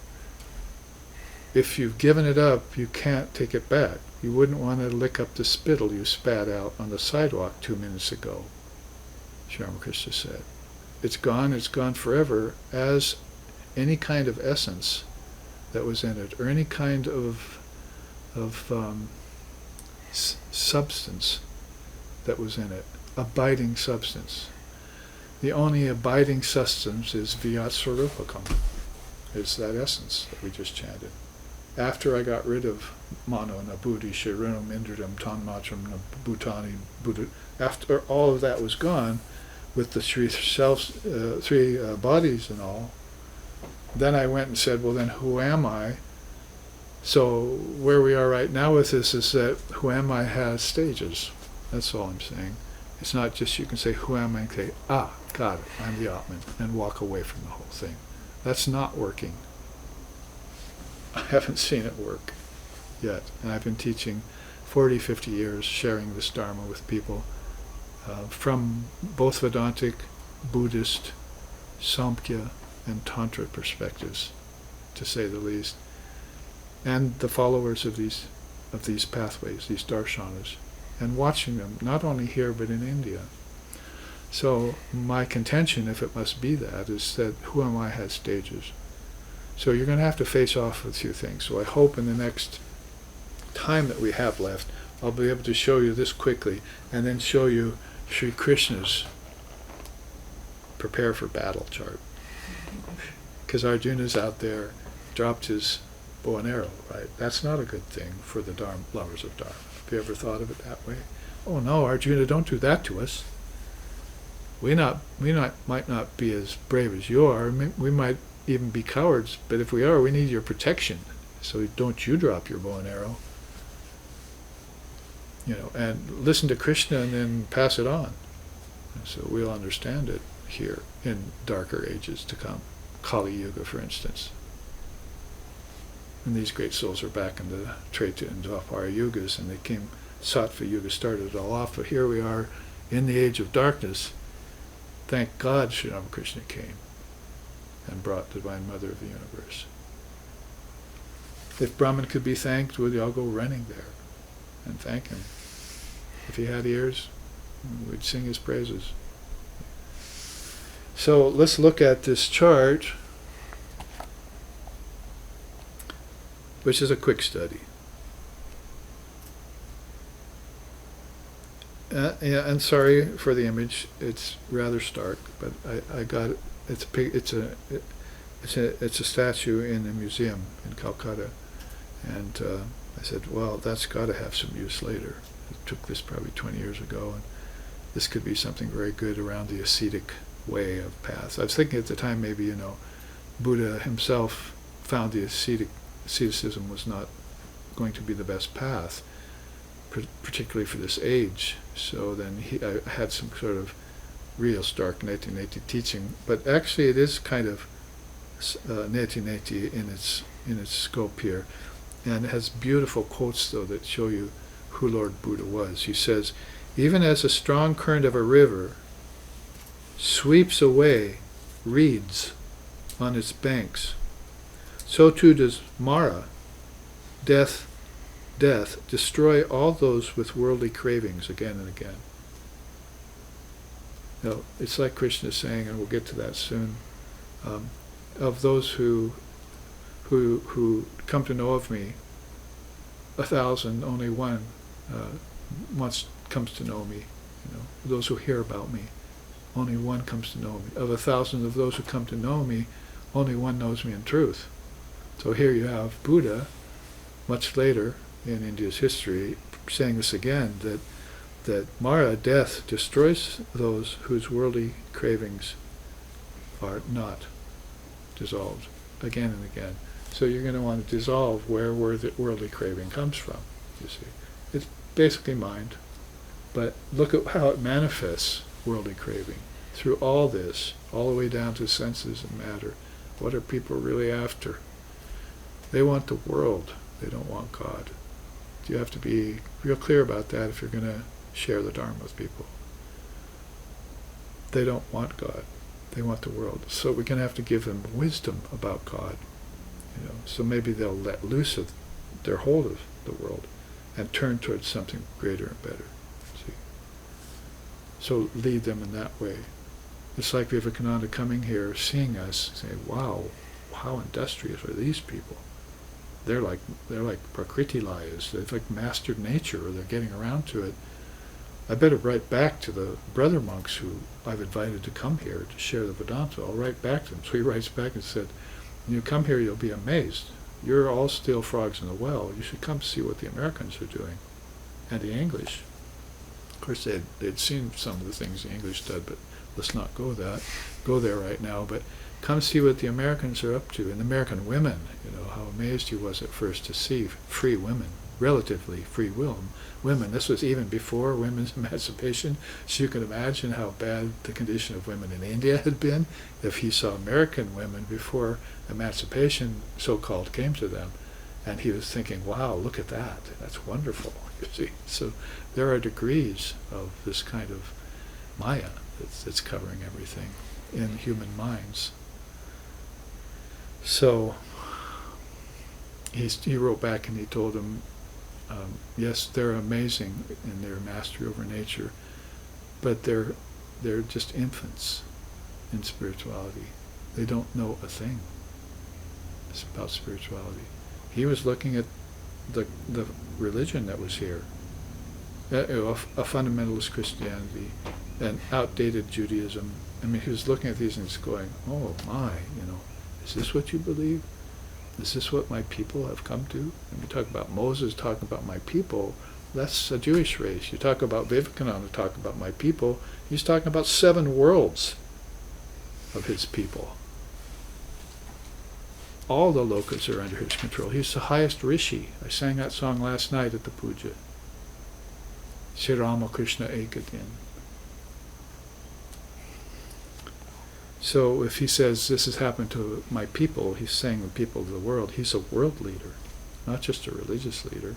if you've given it up, you can't take it back. You wouldn't want to lick up the spittle you spat out on the sidewalk 2 minutes ago, Sri Ramakrishna said. It's gone forever as any kind of essence that was in it, or any kind of substance that was in it, abiding substance. The only abiding substance is Vyat Swarupakam, is that essence that we just chanted. After I got rid of Mano, Nabudhi, Shirinam, Indridam, Tanmatram, Bhutani, Buddha, after all of that was gone, with the three bodies and all, then I went and said, well then who am I? So where we are right now with this is that who am I has stages. That's all I'm saying. It's not just you can say who am I and say, got it, I'm the Atman, and walk away from the whole thing. That's not working. I haven't seen it work yet. And I've been teaching 40, 50 years, sharing this Dharma with people from both Vedantic, Buddhist, Samkhya, and Tantra perspectives, to say the least, and the followers of these pathways, these darshanas, and watching them, not only here but in India. So my contention, if it must be that, is that who am I has stages. So you're going to have to face off with a few things. So I hope in the next time that we have left, I'll be able to show you this quickly, and then show you Sri Krishna's prepare for battle chart. Because Arjuna's out there, dropped his bow and arrow, right? That's not a good thing for the lovers of Dharma. Have you ever thought of it that way? Oh no, Arjuna, don't do that to us. might not be as brave as you are. We might even be cowards, but if we are, we need your protection. So don't you drop your bow and arrow. And listen to Krishna and then pass it on. So we'll understand it here in darker ages to come. Kali Yuga, for instance. And these great souls are back in the Treta and Dwapara Yugas, and they came, Sattva Yuga started it all off, but here we are in the age of darkness. Thank God Sri Ramakrishna came and brought the Divine Mother of the universe. If Brahman could be thanked, we'd all go running there and thank him. If he had ears, we'd sing his praises. So let's look at this chart, which is a quick study. Yeah, and sorry for the image; it's rather stark, but I got it. It's a statue in a museum in Calcutta, and I said, well, that's got to have some use later. I took this probably 20 years ago, and this could be something very good around the ascetic way of paths. I was thinking at the time maybe Buddha himself found the asceticism was not going to be the best path, particularly for this age. So then I had some sort of real stark Neti-Neti teaching, but actually it is kind of Neti-Neti in its scope here, and it has beautiful quotes though that show you who Lord Buddha was. He says, even as a strong current of a river sweeps away reeds on its banks, so too does Mara, death, destroy all those with worldly cravings again and again. Now, it's like Krishna is saying, and we'll get to that soon, of those who come to know of me, 1,000, only one comes to know me. Those who hear about me, only one comes to know me. Of 1,000 of those who come to know me, only one knows me in truth. So here you have Buddha, much later in India's history, saying this again, that Mara, death, destroys those whose worldly cravings are not dissolved again and again. So you're going to want to dissolve where the worldly craving comes from, you see. It's basically mind. But look at how it manifests worldly craving through all this, all the way down to senses and matter. What are people really after? They want the world. They don't want God. You have to be real clear about that if you're going to share the Dharma with people. They don't want God. They want the world. So we're going to have to give them wisdom about God. So maybe they'll let loose of their hold of the world and turn towards something greater and better. See? So lead them in that way. It's like Vivekananda coming here, seeing us, saying, wow, how industrious are these people? They're like Prakriti Layas. They've like mastered nature, or they're getting around to it. I better write back to the brother monks who I've invited to come here to share the Vedanta. I'll write back to them. So he writes back and said, when you come here, you'll be amazed. You're all still frogs in the well. You should come see what the Americans are doing, and the English. Of course, they'd seen some of the things the English did, but let's not go there right now. But come see what the Americans are up to, and the American women. How amazed he was at first to see free women, relatively free will women. This was even before women's emancipation, so you can imagine how bad the condition of women in India had been if he saw American women before emancipation, so-called, came to them. And he was thinking, wow, look at that. That's wonderful, you see. So there are degrees of this kind of Maya that's covering everything in human minds. So he wrote back and he told them, yes, they're amazing in their mastery over nature, but they're just infants in spirituality. They don't know a thing about spirituality. He was looking at the religion that was here, a fundamentalist Christianity, an outdated Judaism. I mean, he was looking at these and he's going, oh my, is this what you believe? Is this what my people have come to? And we talk about Moses talking about my people. That's a Jewish race. You talk about Vivekananda, talk about my people. He's talking about 7 worlds of his people. All the lokas are under his control. He's the highest rishi. I sang that song last night at the puja. Sri Ramakrishna Ekadin. So if he says this has happened to my people, he's saying the people of the world. He's a world leader, not just a religious leader.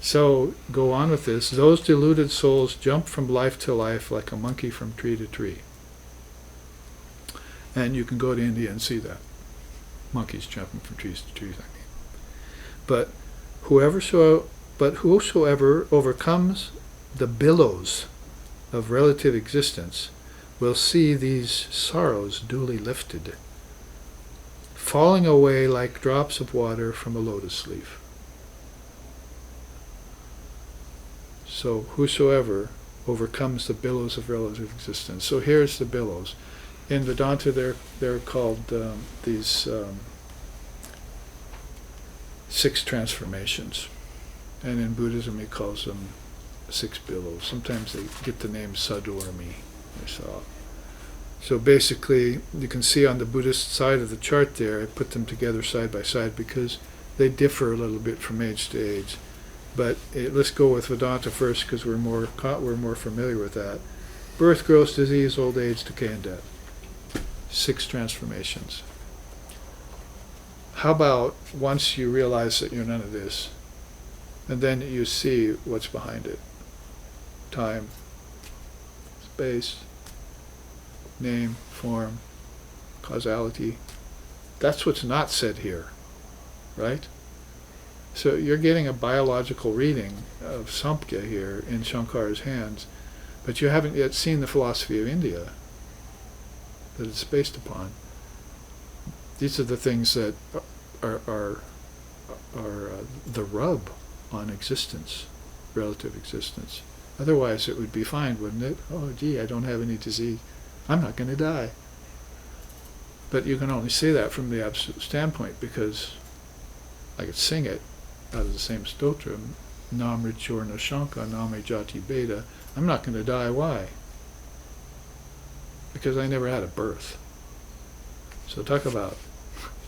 So go on with this. Those deluded souls jump from life to life like a monkey from tree to tree. And you can go to India and see that. Monkeys jumping from trees to trees, I mean. But whosoever overcomes the billows of relative existence will see these sorrows duly lifted, falling away like drops of water from a lotus leaf. So whosoever overcomes the billows of relative existence. So here's the billows. In Vedanta, they're called these 6 transformations, and in Buddhism he calls them 6 billows. Sometimes they get the name Sadormi. I saw. So basically, you can see on the Buddhist side of the chart there, I put them together side by side because they differ a little bit from age to age. But let's go with Vedanta first because we're more familiar with that. Birth, growth, disease, old age, decay, and death. 6 transformations. How about once you realize that you're none of this, and then you see what's behind it? Time, space, name, form, causality. That's what's not said here, right? So you're getting a biological reading of Samkhya here in Shankara's hands, but you haven't yet seen the philosophy of India that it's based upon. These are the things that are the rub on existence, relative existence. Otherwise it would be fine, wouldn't it? Oh gee, I don't have any disease. I'm not going to die. But you can only say that from the absolute standpoint because I could sing it out of the same stotra, Nam Richor Nashanka, Name Jati Beda. I'm not going to die. Why? Because I never had a birth. So talk about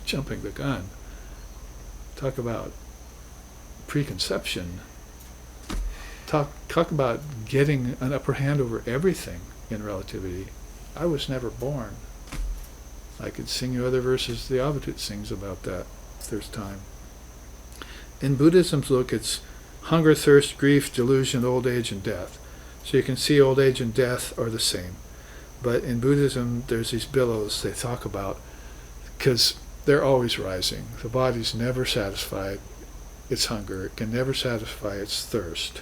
jumping the gun. Talk about preconception. Talk about getting an upper hand over everything in relativity. I was never born. I could sing you other verses the Avatut sings about that if there's time. In Buddhism's look, it's hunger, thirst, grief, delusion, old age, and death. So you can see old age and death are the same. But in Buddhism, there's these billows they talk about because they're always rising. The body's never satisfied its hunger. It can never satisfy its thirst.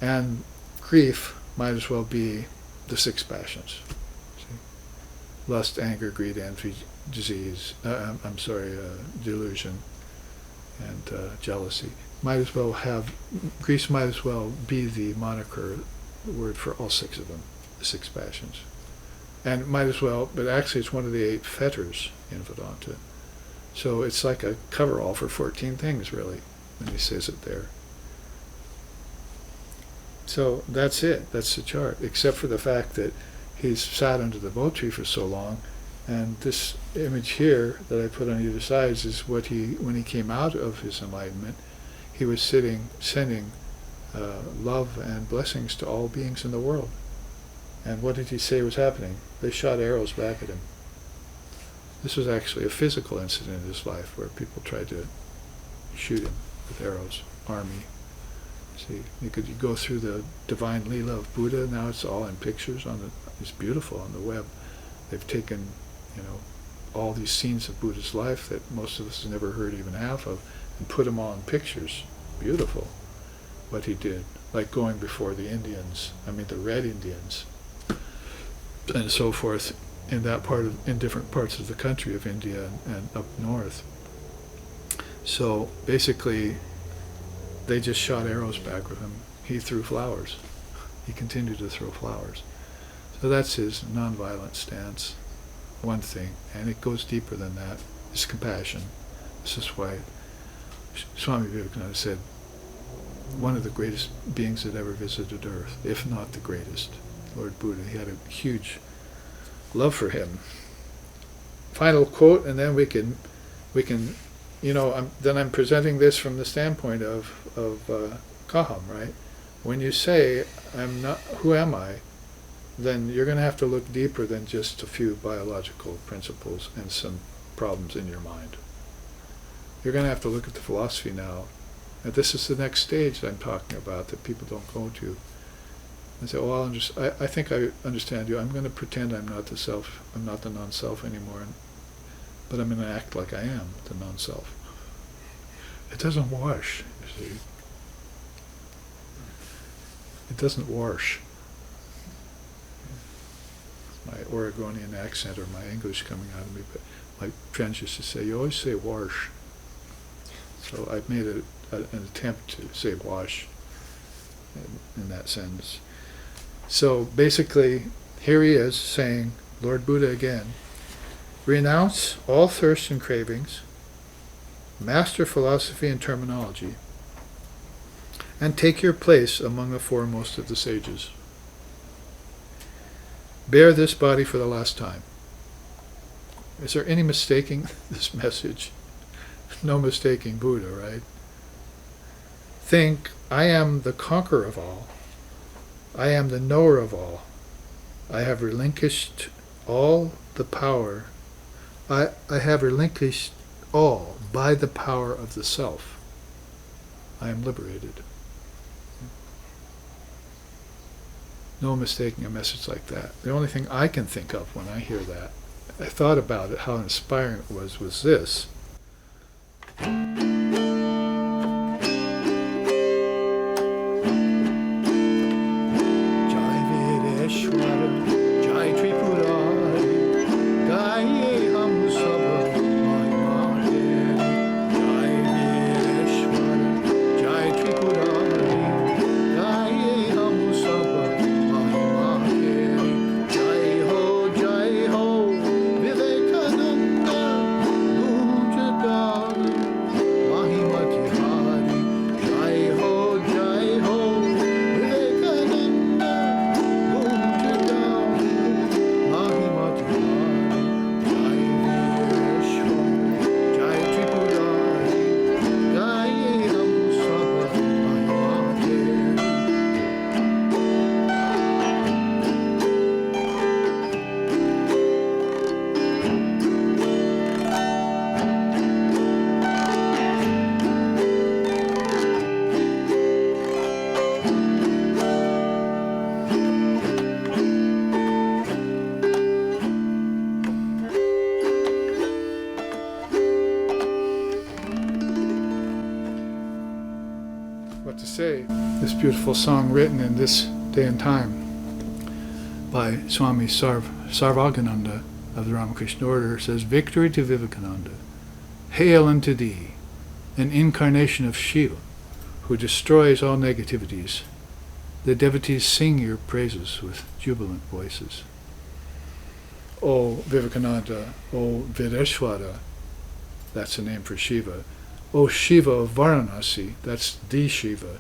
And grief might as well be the 6 passions. See? Lust, anger, greed, envy, delusion, and jealousy. Greece might as well be the moniker, the word for all 6 of them, the 6 passions. And might as well, but actually it's one of the 8 fetters in Vedanta. So it's like a coverall for 14 things, really, when he says it there. So that's it. That's the chart, except for the fact that he's sat under the Bo tree for so long. And this image here that I put on either side is when he came out of his enlightenment, he was sending love and blessings to all beings in the world. And what did he say was happening? They shot arrows back at him. This was actually a physical incident in his life where people tried to shoot him with arrows, army. See, you go through the divine Leela of Buddha. Now it's all in pictures it's beautiful on the web. They've taken, all these scenes of Buddha's life that most of us have never heard even half of, and put them all in pictures. Beautiful, what he did. Like going before the Red Indians, and so forth, in different parts of the country of India and up north. So basically, they just shot arrows back with him. He threw flowers. He continued to throw flowers. So that's his nonviolent stance. One thing, and it goes deeper than that, is compassion. This is why Swami Vivekananda said, one of the greatest beings that ever visited Earth, if not the greatest, Lord Buddha. He had a huge love for him. Final quote, and then we can, I'm presenting this from the standpoint of Kaham, right? When you say, I'm not, who am I? Then you're going to have to look deeper than just a few biological principles and some problems in your mind. You're going to have to look at the philosophy now. And this is the next stage that I'm talking about that people don't go to. And say, oh, I think I understand you. I'm going to pretend I'm not the self, I'm not the non-self anymore, but I'm going to act like I am the non-self. It doesn't wash, you see. It doesn't wash. My Oregonian accent or my English coming out of me, but my friends used to say, you always say wash. So I've made an attempt to say wash in that sentence. So basically, here he is saying, Lord Buddha again, renounce all thirst and cravings, master philosophy and terminology, and take your place among the foremost of the sages. Bear this body for the last time. Is there any mistaking this message? No mistaking Buddha, right? Think, I am the conqueror of all. I am the knower of all. I have relinquished all the power. I have relinquished all by the power of the self. I am liberated. No mistaking a message like that. The only thing I can think of when I hear that, I thought about it, how inspiring it was this. This beautiful song written in this day and time by Swami Sarvagananda of the Ramakrishna Order says, Victory to Vivekananda, hail unto thee, an incarnation of Shiva, who destroys all negativities. The devotees sing your praises with jubilant voices. O Vivekananda, O Videshwara, that's the name for Shiva. O Shiva of Varanasi, that's the Shiva.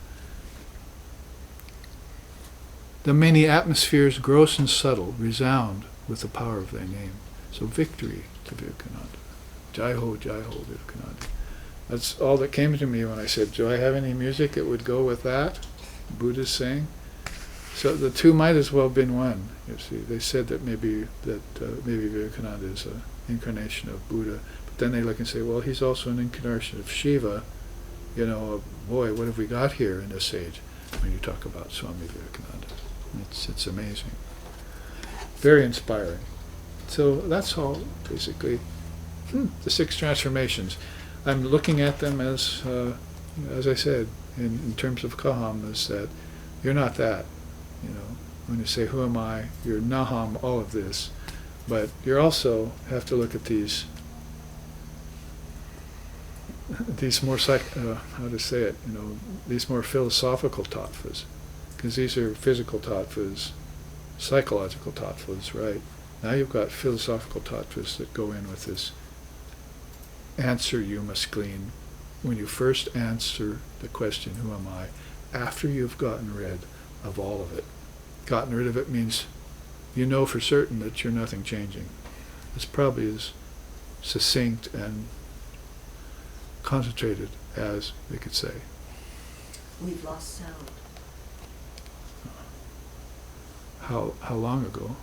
The many atmospheres, gross and subtle, resound with the power of thy name. So victory to Vivekananda. Jai Ho, Vivekananda. That's all that came to me when I said, do I have any music that would go with that? Buddha's saying. So the two might as well have been one. You see, they said that maybe Vivekananda is an incarnation of Buddha, but then they look and say, well, he's also an incarnation of Shiva. You know, boy, what have we got here in this age when you talk about Swami Vivekananda? It's amazing. Very inspiring. So that's all, basically. The 6 transformations. I'm looking at them as I said, in terms of Kaham, is that you're not that. You know, when you say, who am I? You're Naham, all of this. But you also have to look at these more, how to say it, you know, these more philosophical tattvas. Because these are physical tattvas, psychological tattvas, right? Now you've got philosophical tattvas that go in with this answer you must glean, when you first answer the question, who am I, after you've gotten rid of all of it. Gotten rid of it means you know for certain that you're nothing changing. It's probably as succinct and concentrated as we could say. We've lost sound. How long ago?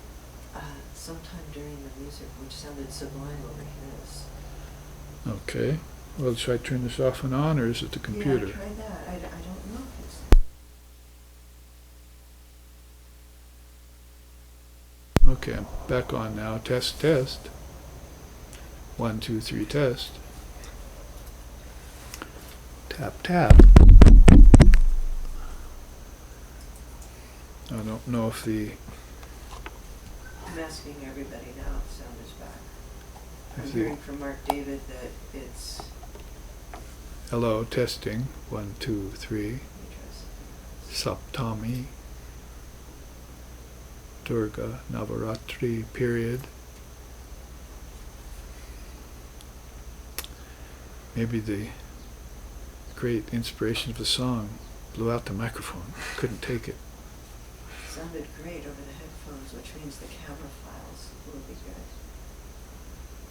Sometime during the music, which sounded sublime over his. Okay. Well, should I turn this off and on, or is it the computer? Yeah, try that. I don't know if it's... Okay, I'm back on now. Test, test. 1, 2, 3, test. Tap, tap. I don't know if the... I'm asking everybody now if sound is back. I'm If hearing from Mark David that it's... Hello, testing. 1, 2, 3. Let me try something else. Saptami. Durga Navaratri period. Maybe the great inspiration of the song blew out the microphone. Couldn't take it. Sounded great over the headphones, which means the camera files will be good.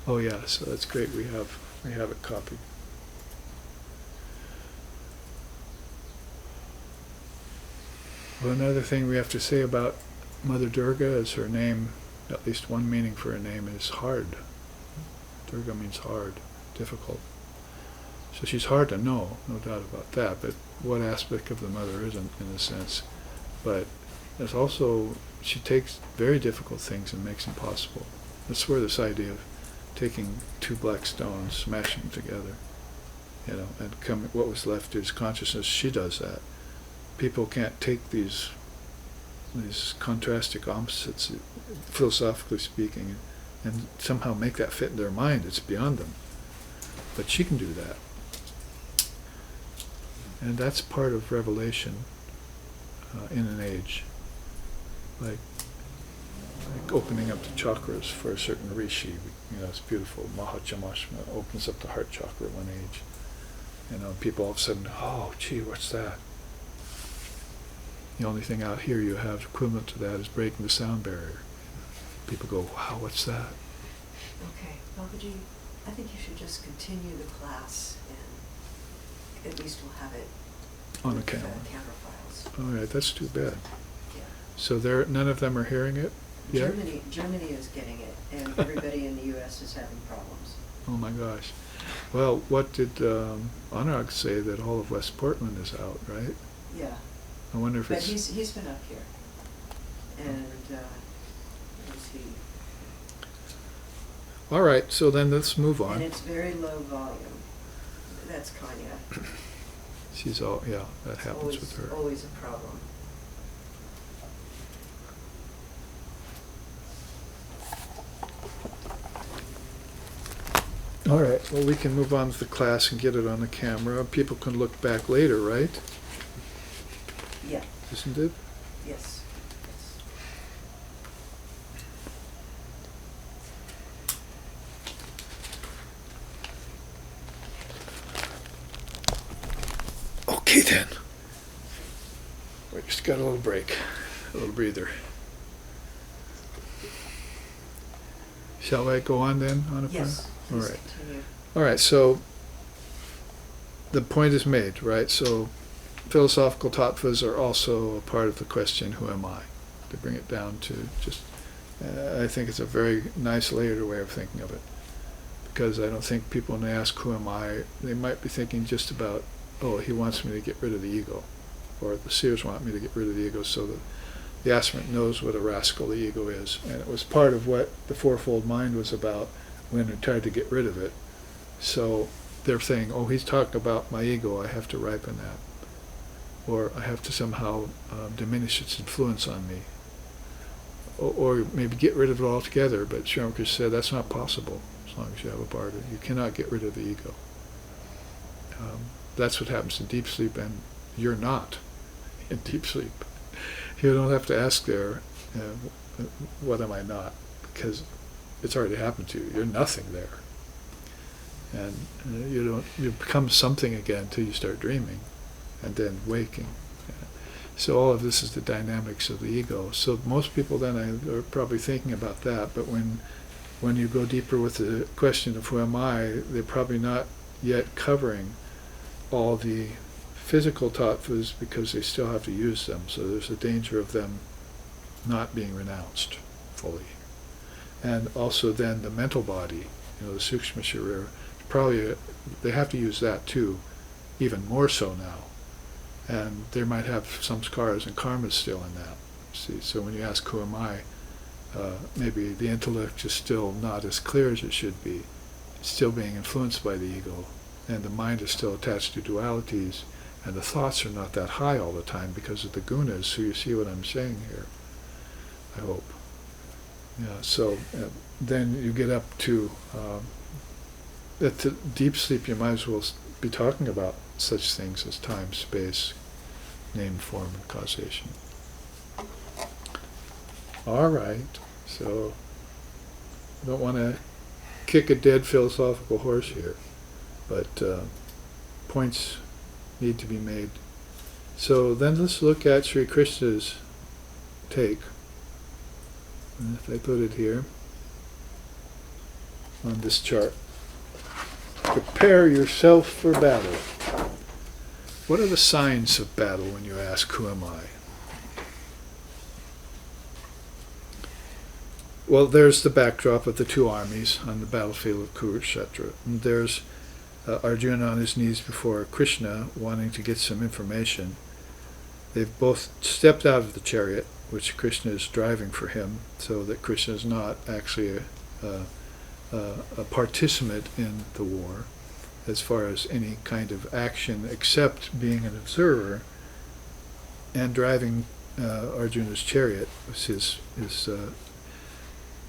Oh yeah, so that's great. We have it copied. Well, another thing we have to say about Mother Durga is her name, at least one meaning for her name is hard. Durga means hard, difficult. So she's hard to know, no doubt about that, but what aspect of the mother isn't, in a sense. But there's also, she takes very difficult things and makes them possible. That's where this idea of taking two black stones, smashing them together, and what was left is consciousness. She does that. People can't take these contrastic opposites, philosophically speaking, and somehow make that fit in their mind. It's beyond them. But she can do that. And that's part of revelation in an age. Like opening up the chakras for a certain rishi. It's beautiful. Mahachamashma opens up the heart chakra at one age. People all of a sudden, oh, gee, what's that? The only thing out here you have equivalent to that is breaking the sound barrier. People go, wow, what's that? Okay, Babaji, I think you should just continue the class, and at least we'll have it On a with, camera. Camera files. All right, that's too bad. Yeah. So none of them are hearing it yet? Germany is getting it, and everybody in the U.S. is having problems. Oh my gosh. Well, what did Anurag say, that all of West Portland is out, right? Yeah. I wonder if But it's... he's been up here, and let's see. All right, so then let's move on. And it's very low volume. That's Kanya. She's all, yeah, that happens with her. Always a problem. All right, well, we can move on to the class and get it on the camera. People can look back later, right? Yeah. Isn't it? Yes. Okay then. We just got a little break, a little breather. Shall I go on then, Anupam? Yes. All Please right. continue. All right, so the point is made, right? So philosophical tattvas are also a part of the question, who am I? To bring it down to just, I think it's a very nice layered way of thinking of it. Because I don't think people, when they ask, who am I, they might be thinking just about, oh, he wants me to get rid of the ego. Or the seers want me to get rid of the ego, so that the aspirant knows what a rascal the ego is. And it was part of what the fourfold mind was about when we tried to get rid of it. So they're saying, oh, he's talking about my ego, I have to ripen that. Or I have to somehow diminish its influence on me. Or maybe get rid of it altogether, but Sri Ramakrishna said that's not possible as long as you have a barda. You cannot get rid of the ego. That's what happens in deep sleep, and you're not in deep sleep. You don't have to ask there, what am I not? Because it's already happened to you. You're nothing there. And you become something again until you start dreaming, and then waking. So all of this is the dynamics of the ego. So most people then are probably thinking about that, but when you go deeper with the question of who am I, they're probably not yet covering all the physical tattvas because they still have to use them. So there's a danger of them not being renounced fully. And also then the mental body, the sukshma sharira, probably they have to use that too, even more so now. And they might have some scars and karmas still in that. See, so when you ask who am I, maybe the intellect is still not as clear as it should be. It's still being influenced by the ego, and the mind is still attached to dualities, and the thoughts are not that high all the time because of the gunas. So you see what I'm saying here, I hope. Yeah. So then you get up to at the deep sleep. You might as well be talking about such things as time, space, name, form, and causation. All right, so I don't want to kick a dead philosophical horse here, but points need to be made. So then let's look at Sri Krishna's take. And if I put it here on this chart. Prepare yourself for battle. What are the signs of battle when you ask, who am I? Well, there's the backdrop of the two armies on the battlefield of Kurukshetra. And there's Arjuna on his knees before Krishna, wanting to get some information. They've both stepped out of the chariot, which Krishna is driving for him, so that Krishna is not actually a participant in the war as far as any kind of action except being an observer and driving Arjuna's chariot.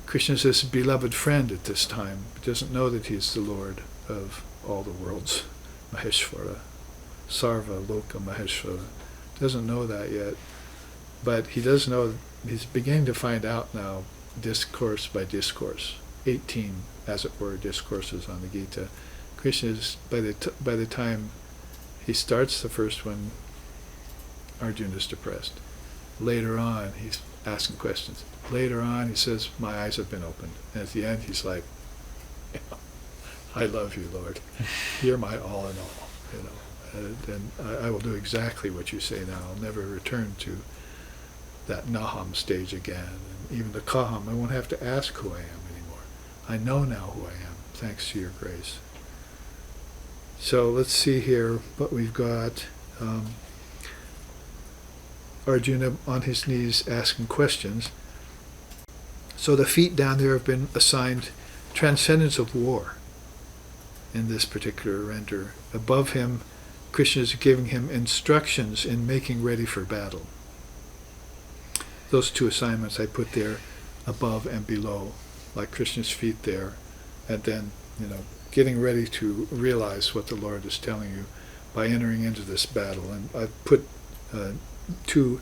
Krishna's his beloved friend at this time. He doesn't know that he's the Lord of all the worlds, Maheshvara, Sarva Loka Maheshvara. Doesn't know that yet, but he does know, he's beginning to find out now, discourse by discourse. 18, as it were, discourses on the Gita. Krishna is, by the time he starts the first one, Arjuna is depressed. Later on, he's asking questions. Later on, he says, my eyes have been opened. And at the end, he's like, I love you, Lord. You're my all in all. And I will do exactly what you say now. I'll never return to that Naham stage again. And even the Kaham, I won't have to ask who I am anymore. I know now who I am, thanks to your grace. So let's see here what we've got. Arjuna on his knees asking questions. So the feet down there have been assigned transcendence of war in this particular render. Above him, Krishna is giving him instructions in making ready for battle. Those two assignments I put there, above and below, like Krishna's feet there, and then, getting ready to realize what the Lord is telling you by entering into this battle. And I've put two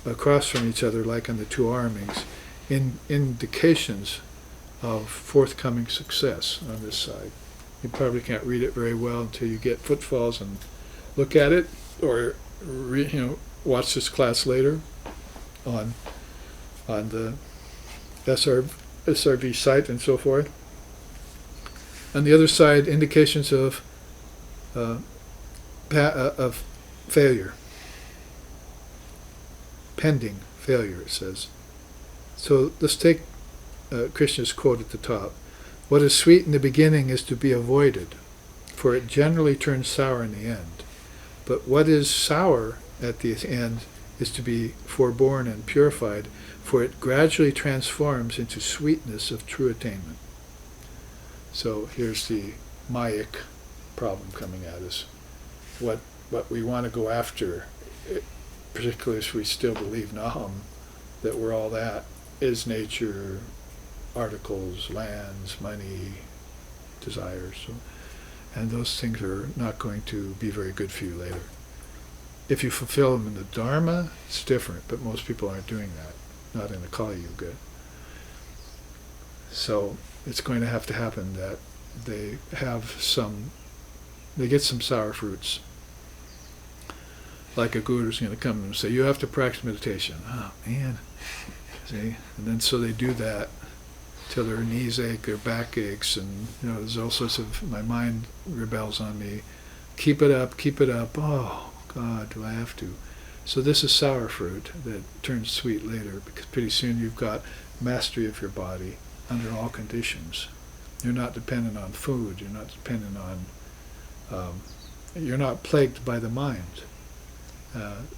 across from each other, like on the two armies, indications of forthcoming success on this side. You probably can't read it very well until you get footfalls and look at it, or watch this class later on the SRV site and so forth. On the other side, indications of failure, pending failure, it says. So let's take Krishna's quote at the top. What is sweet in the beginning is to be avoided, for it generally turns sour in the end. But what is sour at the end is to be forborne and purified, for it gradually transforms into sweetness of true attainment. So here's the Mayic problem coming at us. What we want to go after, particularly if we still believe Naham, that we're all that, is nature, articles, lands, money, desires. And those things are not going to be very good for you later. If you fulfill them in the Dharma, it's different, but most people aren't doing that, not in the Kali Yuga. So it's going to happen that they get some sour fruits. Like a guru's going to come and say, you have to practice meditation. Oh, man. See? And then so they do that till their knees ache, their back aches, and there's all sorts of, my mind rebels on me. Keep it up, keep it up. Oh, God, do I have to? So this is sour fruit that turns sweet later, because pretty soon you've got mastery of your body under all conditions. You're not dependent on food. You're not dependent on, you're not plagued by the mind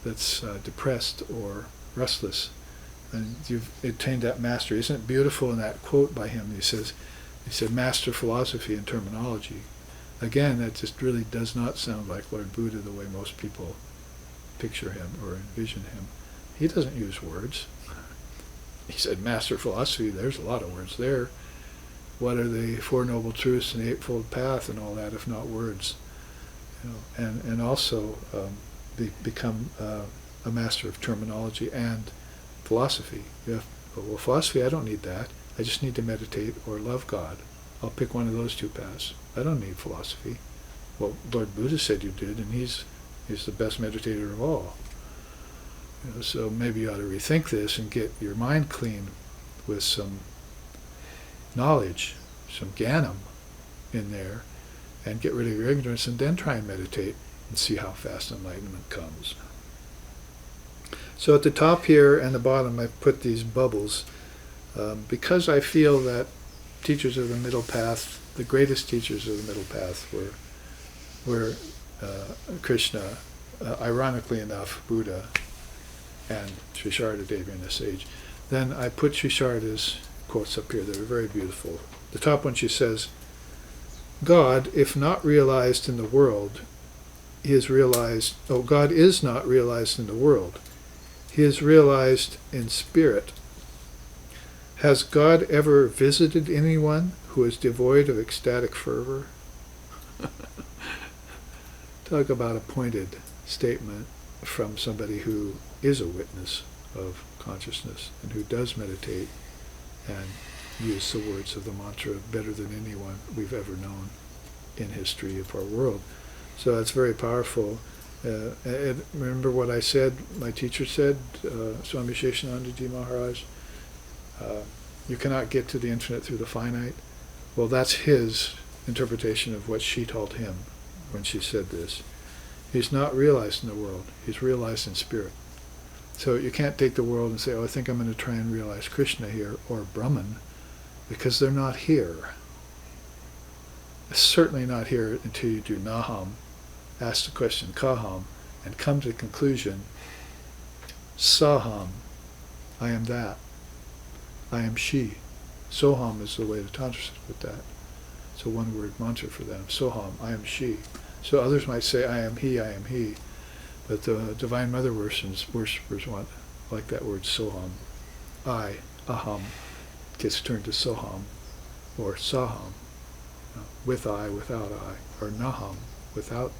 that's depressed or restless. And you've attained that mastery. Isn't it beautiful in that quote by him? He said, master philosophy and terminology. Again, that just really does not sound like Lord Buddha the way most people picture him or envision him. He doesn't use words. He said, master philosophy, there's a lot of words there. What are the Four Noble Truths and the Eightfold Path and all that, if not words? And also become a master of terminology and philosophy. Well, philosophy, I don't need that. I just need to meditate or love God. I'll pick one of those two paths. I don't need philosophy. Well, Lord Buddha said you did, and he's the best meditator of all. So maybe you ought to rethink this and get your mind clean with some knowledge, some jnanam in there, and get rid of your ignorance, and then try and meditate and see how fast enlightenment comes. So at the top here and the bottom I've put these bubbles because I feel that teachers of the middle path, the greatest teachers of the middle path were Krishna, ironically enough, Buddha, and Sri Sharda Devi in this age. Then I put Sri Sharda's quotes up here that are very beautiful. The top one, she says, God, if not realized in the world, he is realized, God is not realized in the world. He is realized in spirit. Has God ever visited anyone who is devoid of ecstatic fervor? Talk about a pointed statement from somebody who is a witness of consciousness and who does meditate and use the words of the mantra better than anyone we've ever known in history of our world. So that's very powerful. And remember what I said, my teacher said, Swami Sheshanandaji Maharaj, you cannot get to the infinite through the finite. Well, that's his interpretation of what she told him when she said this. He's not realized in the world. He's realized in spirit. So you can't take the world and say, I think I'm going to try and realize Krishna here, or Brahman, because they're not here. Certainly not here until you do Naham, ask the question Kaham, and come to the conclusion, Saham, I am that. I am she. Soham is the way the Tantra put that. It's a one-word mantra for them. Soham, I am she. So others might say, I am he, but the Divine Mother worshippers want, like that word Soham. I, aham, gets turned to Soham, or Saham, with I, without I, or Naham, without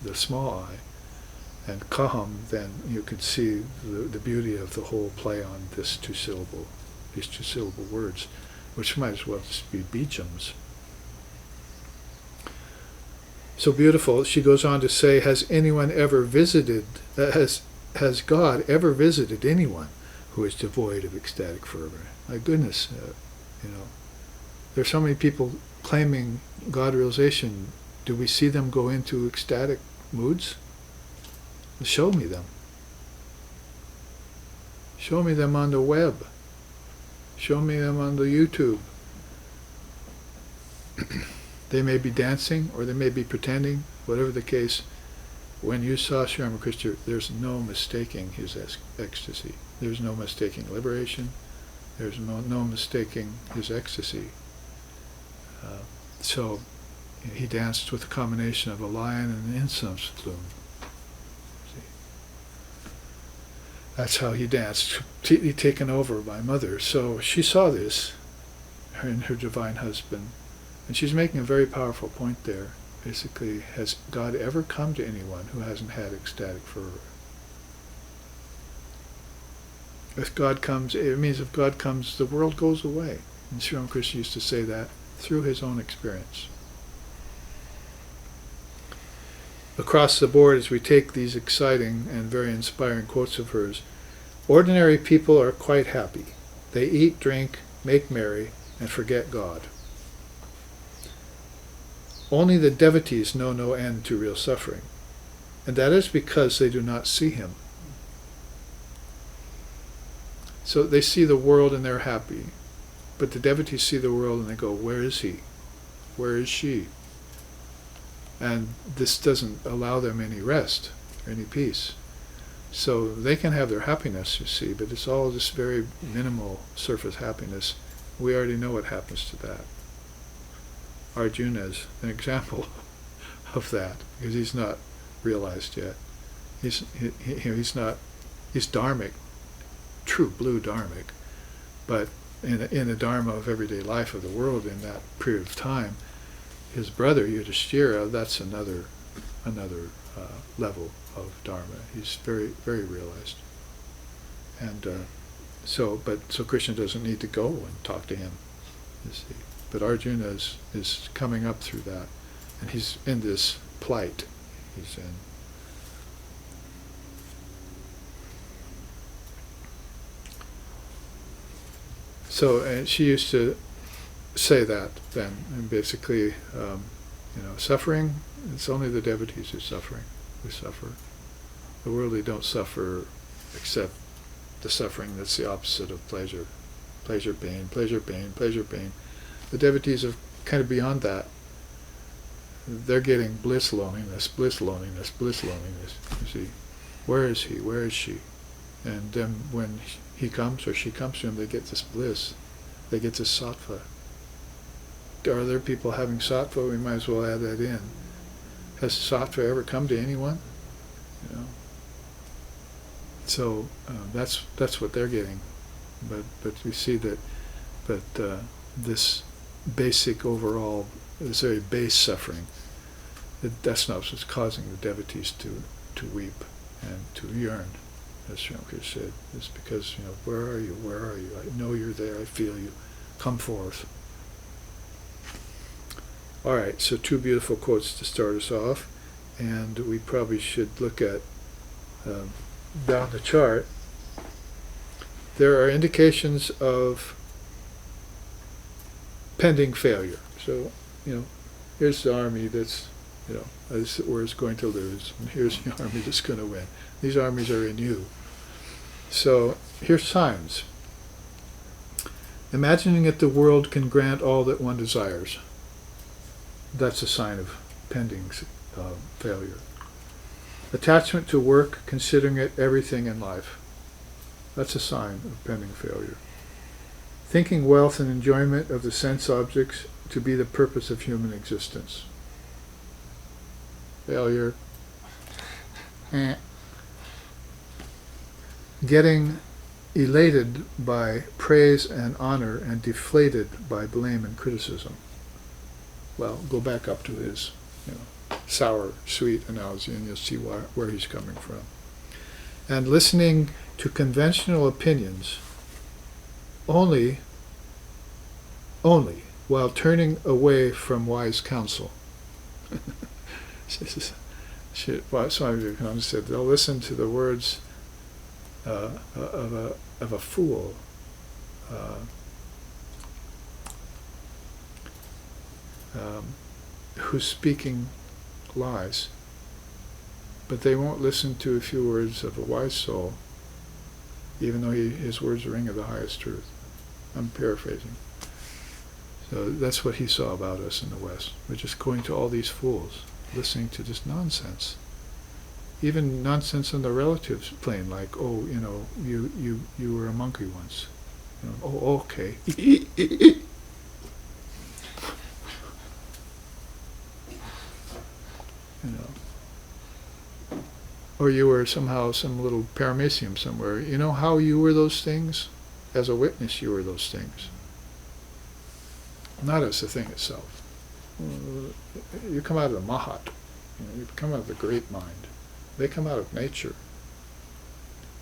the small I. And Kaham, then you could see the beauty of the whole play on these two syllable words, which might as well just be bijams. So beautiful. She goes on to say, has anyone ever visited, has God ever visited anyone who is devoid of ecstatic fervor? My goodness, there's so many people claiming God realization. Do we see them go into ecstatic moods? Show me them. Show me them on the web. Show me them on the YouTube. They may be dancing, or they may be pretending, whatever the case. When you saw Sri Ramakrishna, there's no mistaking his ecstasy. There's no mistaking liberation. There's no mistaking his ecstasy. So he danced with a combination of a lion and an incense plume. See? That's how he danced, completely taken over by Mother. So she saw this in her divine husband. And she's making a very powerful point there. Basically, has God ever come to anyone who hasn't had ecstatic fervor? If God comes, it means if God comes, the world goes away. And Sri Ramakrishna used to say that through his own experience. across the board as we take these exciting and very inspiring quotes of hers. Ordinary people are quite happy. They eat, drink, make merry, and forget God. Only the devotees know no end to real suffering, and that is because they do not see him. So they see the world and they're happy, but the devotees see the world and they go, where is he? Where is she? And this doesn't allow them any rest, any peace. So they can have their happiness, you see, but it's all this very minimal surface happiness. We already know what happens to that. Arjuna is an example of that, because he's not realized yet. He's dharmic, true blue dharmic, but in the dharma of everyday life of the world in that period of time, his brother Yudhishthira, that's another level of dharma. He's very, very realized, and so Krishna doesn't need to go and talk to him, you see. But Arjuna is coming up through that, and he's in this plight. He's in. So, and she used to say that then, and basically, suffering, it's only the devotees who suffer. The worldly don't suffer except the suffering that's the opposite of pleasure. Pleasure, pain, pleasure, pain, pleasure, pain. The devotees are kind of beyond that. They're getting bliss, loneliness, bliss, loneliness, bliss, loneliness. You see, where is he? Where is she? And then when he comes or she comes to him, they get this bliss. They get this sattva. Are there people having sattva? We might as well add that in. Has sattva ever come to anyone? You know. So that's what they're getting. But we see that, this basic overall, this very base suffering, that's not what's causing the devotees to weep and to yearn, as Shankar said. It's because, where are you? Where are you? I know you're there. I feel you. Come forth. All right, so two beautiful quotes to start us off, and we probably should look at down the chart. There are indications of pending failure. So, here's the army that's, where it's going to lose, and here's the army that's going to win. These armies are in you. So, here's signs. Imagining that the world can grant all that one desires. That's a sign of pending failure. Attachment to work, considering it everything in life. That's a sign of pending failure. Thinking wealth and enjoyment of the sense objects to be the purpose of human existence. Failure. Getting elated by praise and honor and deflated by blame and criticism. Well, go back up to his sour, sweet analogy and you'll see where he's coming from. And listening to conventional opinions only while turning away from wise counsel. Swami Vivekananda said they'll listen to the words of a fool. Who's speaking lies, but they won't listen to a few words of a wise soul, even though his words ring of the highest truth. I'm paraphrasing. So that's what he saw about us in the West. We're just going to all these fools, listening to this nonsense. Even nonsense on the relatives plane, like, you were a monkey once. Oh, okay. Or you were somehow some little paramecium somewhere. You know how you were those things? As a witness, you were those things. Not as the thing itself. You come out of the Mahat. You come out of the great mind. They come out of nature.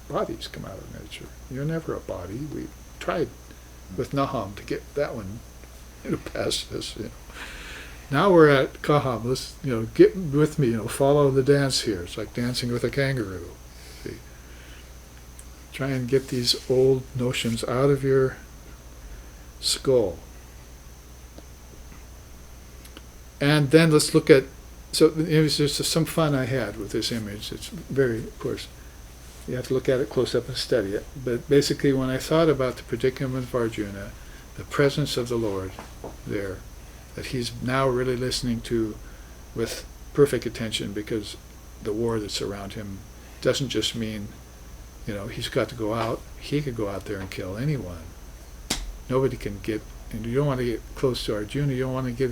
Bodies come out of nature. You're never a body. We tried with Naham to get that one past this. Now we're at Kaham. Let's, get with me, follow the dance here. It's like dancing with a kangaroo. See? Try and get these old notions out of your skull. And then let's look at, so there's just some fun I had with this image. It's very, of course, you have to look at it close up and study it. But basically, when I thought about the predicament of Arjuna, the presence of the Lord there, that he's now really listening to with perfect attention, because the war that's around him doesn't just mean, he's got to go out. He could go out there and kill anyone. Nobody can get, and you don't want to get close to Arjuna. You don't want to get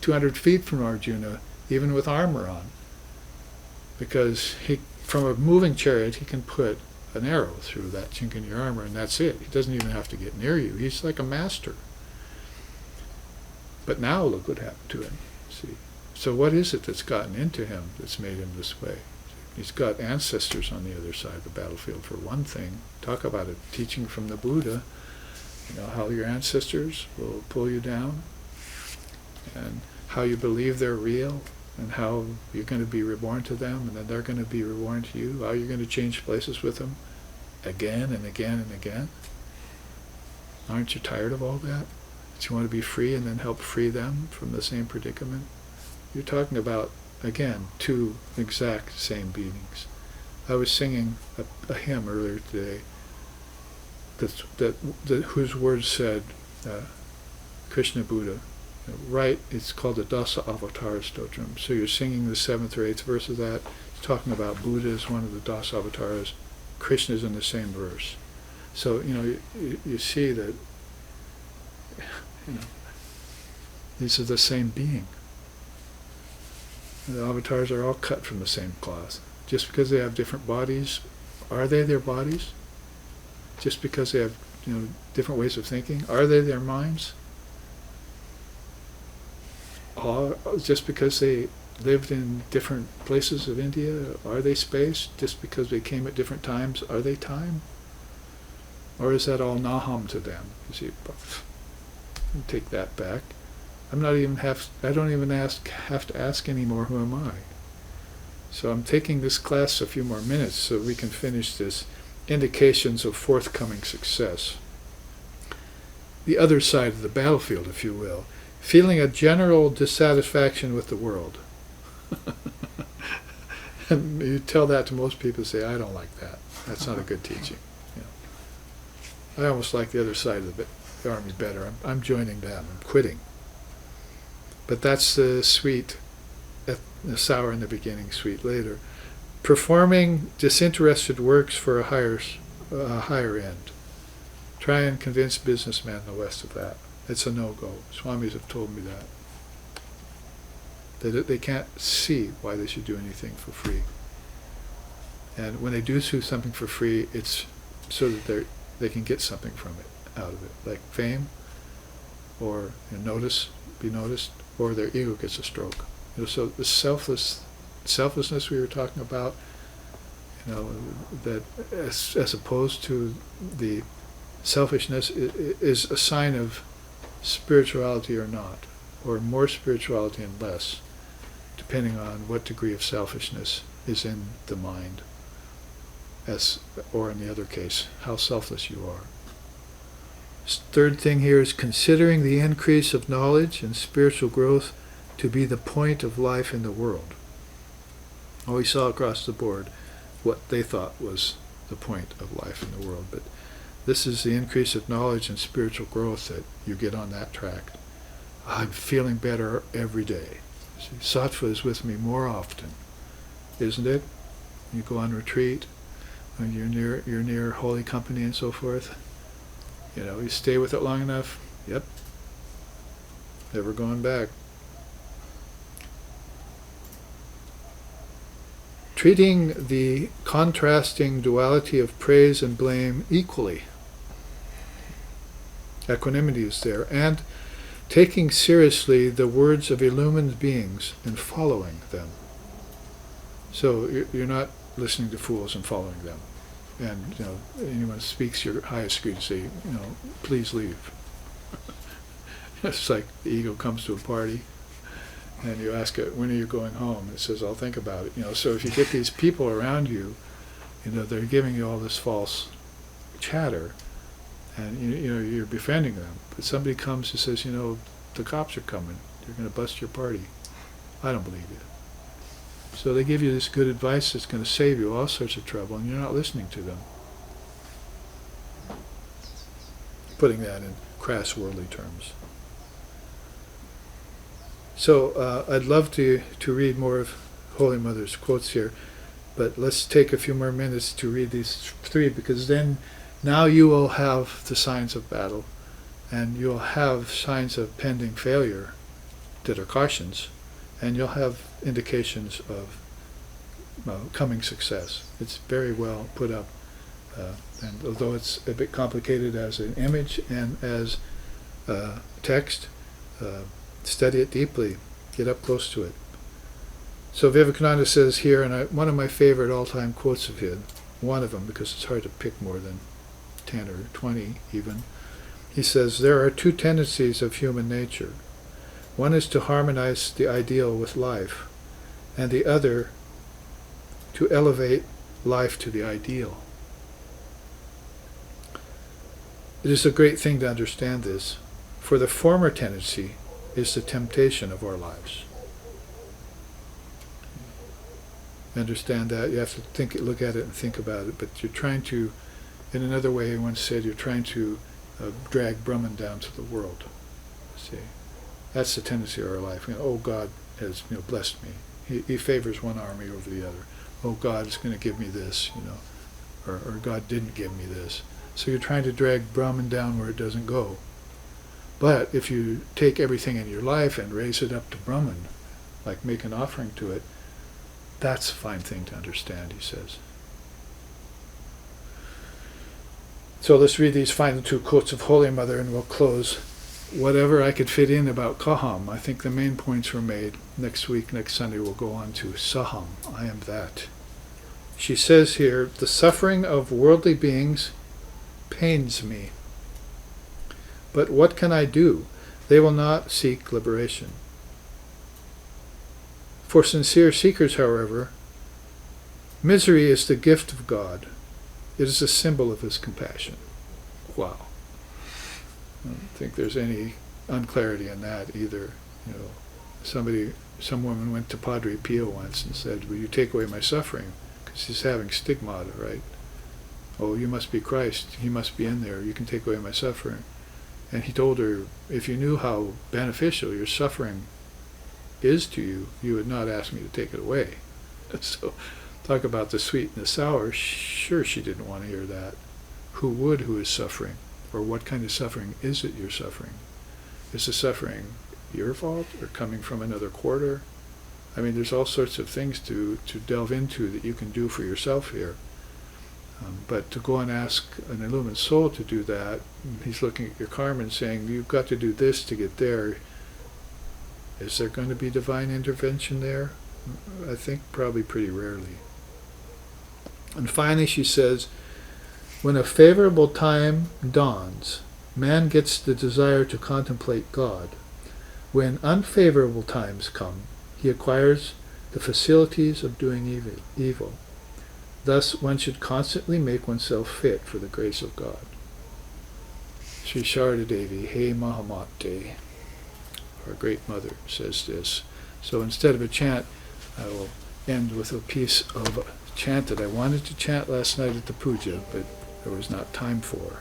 200 feet from Arjuna, even with armor on, because from a moving chariot, he can put an arrow through that chink in your armor, and that's it. He doesn't even have to get near you. He's like a master. But now look what happened to him. See, so what is it that's gotten into him that's made him this way? He's got ancestors on the other side of the battlefield, for one thing. Talk about a teaching from the Buddha. How your ancestors will pull you down, and how you believe they're real, and how you're going to be reborn to them, and then they're going to be reborn to you, how you're going to change places with them again and again and again. Aren't you tired of all that? That you want to be free and then help free them from the same predicament? You're talking about, again, two exact same beings. I was singing a hymn earlier today whose words said, Krishna Buddha, right, it's called the Dasa Avatar Stotram. So you're singing the 7th or 8th verse of that. It's talking about Buddha as one of the Dasa Avatars. Krishna is in the same verse. So, you see that, these are the same being. The avatars are all cut from the same cloth. Just because they have different bodies, are they their bodies? Just because they have, different ways of thinking, are they their minds? Just because they lived in different places of India, are they space? Just because they came at different times, are they time? Or is that all Naham to them? You see, take that back. I don't even have to ask anymore, who am I? So I'm taking this class a few more minutes so we can finish this indications of forthcoming success. The other side of the battlefield, if you will. Feeling a general dissatisfaction with the world. And you tell that to most people, say, I don't like that. That's not a good teaching. I almost like the other side of the army better. I'm joining them. I'm quitting. But that's the sweet, the sour in the beginning, sweet later. Performing disinterested works for a higher end. Try and convince businessmen in the West of that. It's a no-go. Swamis have told me that. That they can't see why they should do anything for free. And when they do something for free, it's so that they can get something from it, out of it, like fame, or be noticed, or their ego gets a stroke. So the selflessness we were talking about, that as opposed to the selfishness is a sign of spirituality or not, or more spirituality and less, depending on what degree of selfishness is in the mind, or in the other case, how selfless you are. Third thing here is considering the increase of knowledge and spiritual growth to be the point of life in the world. We saw across the board what they thought was the point of life in the world, but this is the increase of knowledge and spiritual growth that you get on that track. I'm feeling better every day. See, sattva is with me more often, isn't it? You go on retreat, and you're near holy company and so forth. You stay with it long enough. Yep. Never going back. Treating the contrasting duality of praise and blame equally. Equanimity is there. And taking seriously the words of illumined beings and following them. So you're not listening to fools and following them. And anyone speaks your highest good, say, please leave. It's like the ego comes to a party. And you ask it, when are you going home? It says, I'll think about it. So if you get these people around you, they're giving you all this false chatter, and you're befriending them. But somebody comes and says, the cops are coming. They're going to bust your party. I don't believe you. So they give you this good advice that's going to save you all sorts of trouble, and you're not listening to them. Putting that in crass worldly terms. So I'd love to read more of Holy Mother's quotes here, but let's take a few more minutes to read these three, because then now you will have the signs of battle, and you'll have signs of pending failure that are cautions, and you'll have indications of coming success. It's very well put up, and although it's a bit complicated as an image and as text, study it deeply, get up close to it. So Vivekananda says here, and one of my favorite all-time quotes of his, one of them, because it's hard to pick more than 10 or 20 even, he says, there are two tendencies of human nature. One is to harmonize the ideal with life, and the other to elevate life to the ideal. It is a great thing to understand this, for the former tendency is the temptation of our lives. Understand that? You have to look at it and think about it, but you're trying to, in another way I once said, you're trying to drag Brahman down to the world. See? That's the tendency of our life. Oh, God has blessed me. He favors one army over the other. Oh, God is going to give me this, or God didn't give me this. So you're trying to drag Brahman down where it doesn't go. But if you take everything in your life and raise it up to Brahman, like make an offering to it, that's a fine thing to understand, he says. So let's read these final two quotes of Holy Mother, and we'll close. Whatever I could fit in about Kaham, I think the main points were made. Next week, next Sunday, we'll go on to Saham, I am that. She says here, the suffering of worldly beings pains me. But what can I do? They will not seek liberation. For sincere seekers, however, misery is the gift of God. It is a symbol of his compassion. Wow. I don't think there's any unclarity in that either. Some woman went to Padre Pio once and said, will you take away my suffering? Because he's having stigmata, right? Oh, you must be Christ. He must be in there. You can take away my suffering. And he told her, if you knew how beneficial your suffering is to you, you would not ask me to take it away. So, talk about the sweet and the sour. Sure, she didn't want to hear that. Who would, who is suffering? Or what kind of suffering is it you're suffering? Is the suffering your fault or coming from another quarter? I mean, there's all sorts of things to delve into that you can do for yourself here. But to go and ask an illumined soul to do that, he's looking at your karma and saying, you've got to do this to get there. Is there going to be divine intervention there? I think probably pretty rarely. And finally she says, when a favorable time dawns, man gets the desire to contemplate God. When unfavorable times come, he acquires the facilities of doing evil. Thus, one should constantly make oneself fit for the grace of God. Sri Sharda Devi, He Mahamate, our great mother, says this. So instead of a chant, I will end with a piece of a chant that I wanted to chant last night at the puja, but there was not time for.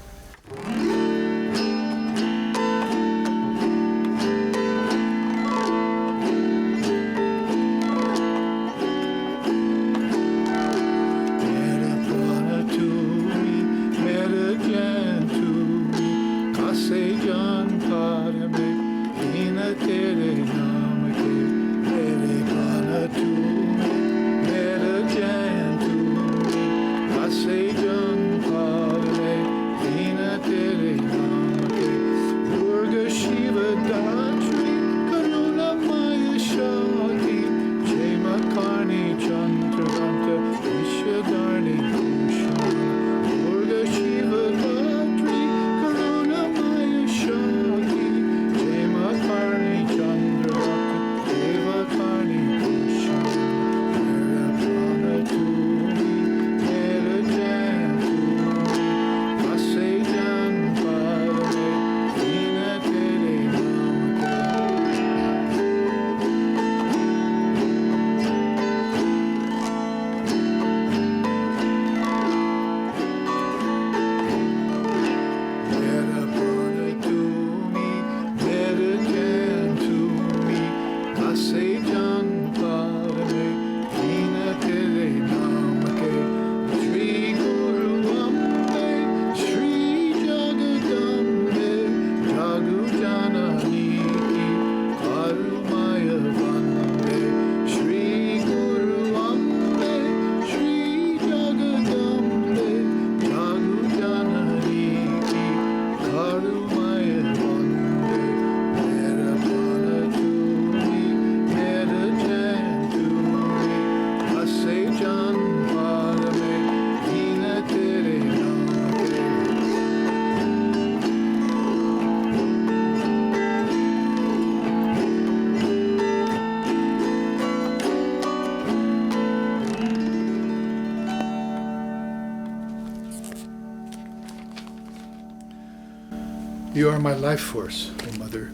You are my life force, O Mother.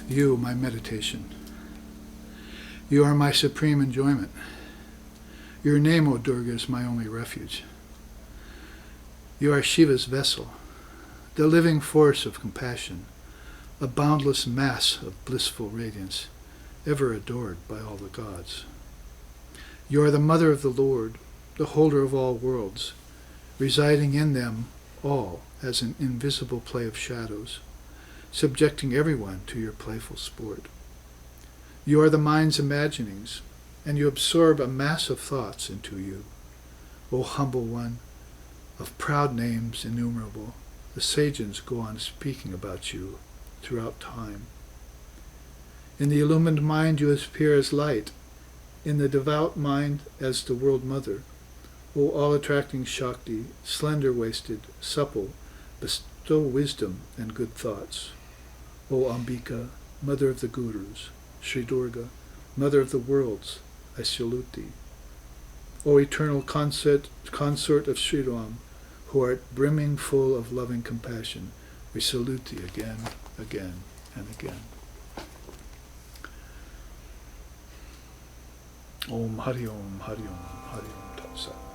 You, my meditation. You are my supreme enjoyment. Your name, O Durga, is my only refuge. You are Shiva's vessel, the living force of compassion, a boundless mass of blissful radiance, ever adored by all the gods. You are the mother of the Lord, the holder of all worlds, residing in them all as an invisible play of shadows, subjecting everyone to your playful sport. You are the mind's imaginings, and you absorb a mass of thoughts into you. O humble one, of proud names innumerable, the sages go on speaking about you throughout time. In the illumined mind you appear as light, in the devout mind as the world mother. O all-attracting Shakti, slender-waisted, supple, bestow wisdom and good thoughts. O Ambika, mother of the Gurus, Sri Durga, mother of the worlds, I salute thee. O eternal consort of Sri Ram, who art brimming full of loving compassion, we salute thee again, again, and again. Om Hari Om, Hari Om, Hari Om Tat Sat.